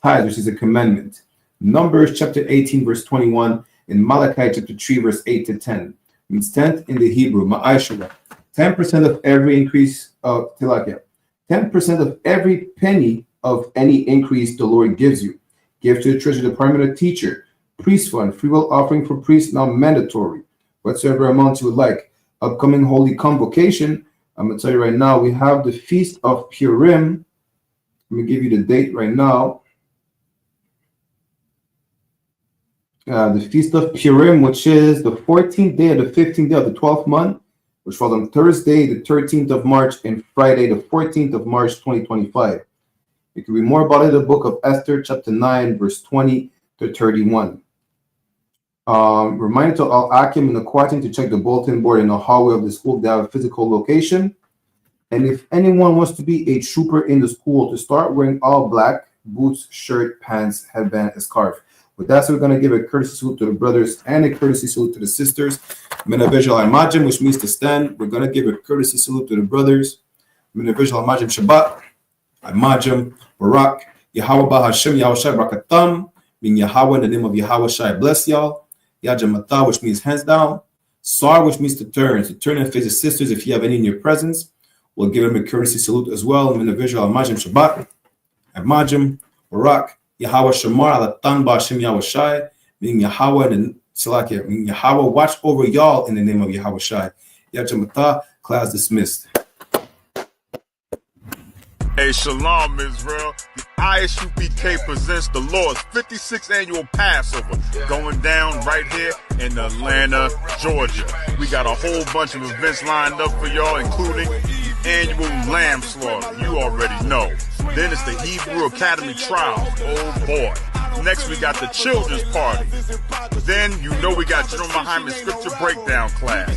Tithes, which is a commandment. Numbers chapter 18, verse 21, and Malachi chapter 3, verse 8 to 10. Means tenth in the Hebrew, ma'ashara. 10% of every increase of tilakia. 10% of every penny of any increase the Lord gives you. Give to the treasury department a teacher. Priest fund, free will offering for priests, now mandatory. Whatsoever amount you would like. Upcoming holy convocation. I'm going to tell you right now, we have the Feast of Purim. Let me give you the date right now. The Feast of Purim, which is the 14th day of the 15th day of the 12th month, which falls on Thursday, the 13th of March, and Friday, the 14th of March, 2025. You can read more about it in the book of Esther, chapter 9, verse 20 to 31. Reminder to all Akim and the Aquatin to check the bulletin board in the hallway of the school. They have a physical location. And if anyone wants to be a trooper in the school, to start wearing all black, boots, shirt, pants, headband, and scarf. With that, so we're going to give a courtesy salute to the brothers and a courtesy salute to the sisters. Menavijal Imajim, which means to stand. We're going to give a courtesy salute to the brothers. Menavijal Imajim Shabbat. Imajim Barak. Yahweh Bahashem Yahushai Barakatam. Mean Yahweh in the name of Yahweh Shai bless y'all. Yajamata, which means hands down. Sar, which means to turn. So turn and face the sisters if you have any in your presence. We'll give them a courtesy salute as well. Menavijal Imajim Shabbat. Imajim Barak. Yahweh Shamar Alatan Bashim Yahushai, meaning Yahweh and Salakia, meaning Yahweh watch over y'all in the name of Yahweh Shai. Yajamata, class dismissed. Hey, Shalom, Israel. The I.S.U.P.K presents the Lord's 56th annual Passover going down right here in Atlanta, Georgia. We got a whole bunch of events lined up for y'all, including annual lamb slaughter. You already know. Then it's the Hebrew Academy trials. Oh boy. Next we got the children's party. Then you know we got General Muhammad's scripture breakdown class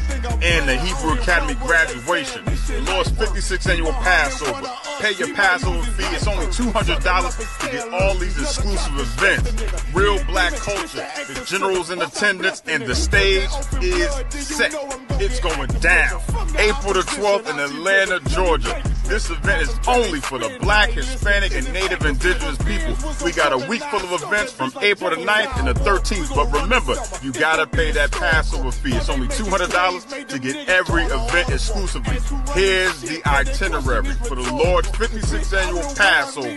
and the Hebrew Academy graduation. The Lord's 56th annual Passover. Pay your Passover fee. It's only $200 to get all these exclusive events. Real black culture. The generals in attendance and the stage is set. It's going down. April the 12th in Atlanta, Georgia. This event is only for the black, Hispanic, and Native indigenous people. We got a week full of events from April the 9th and the 13th. But remember, you gotta pay that Passover fee. It's only $200 to get every event exclusively. Here's the itinerary for the Lord's 56th annual Passover.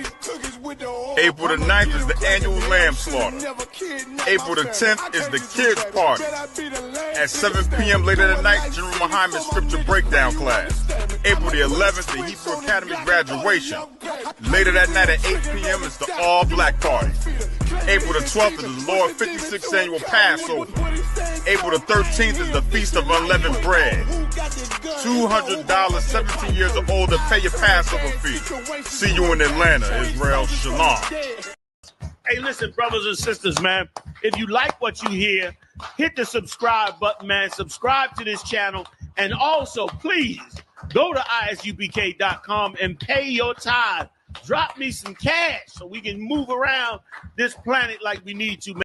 April the 9th is the annual lamb slaughter. April the 10th is the kids party. At 7 p.m. later that night, General Muhammad's scripture breakdown class. April the 11th, the Hebrew Academy graduation. Later that night at 8 p.m. is the all-black party. April the 12th is the Lord's 56th annual Passover. April the 13th is the Feast of Unleavened Bread. $200, 17 years or older, pay your Passover fee. See you in Atlanta, Israel. Shalom. Hey, listen, brothers and sisters, man. If you like what you hear, hit the subscribe button, man. Subscribe to this channel. And also, please, go to isupk.com and pay your tithe. Drop me some cash so we can move around this planet like we need to, man.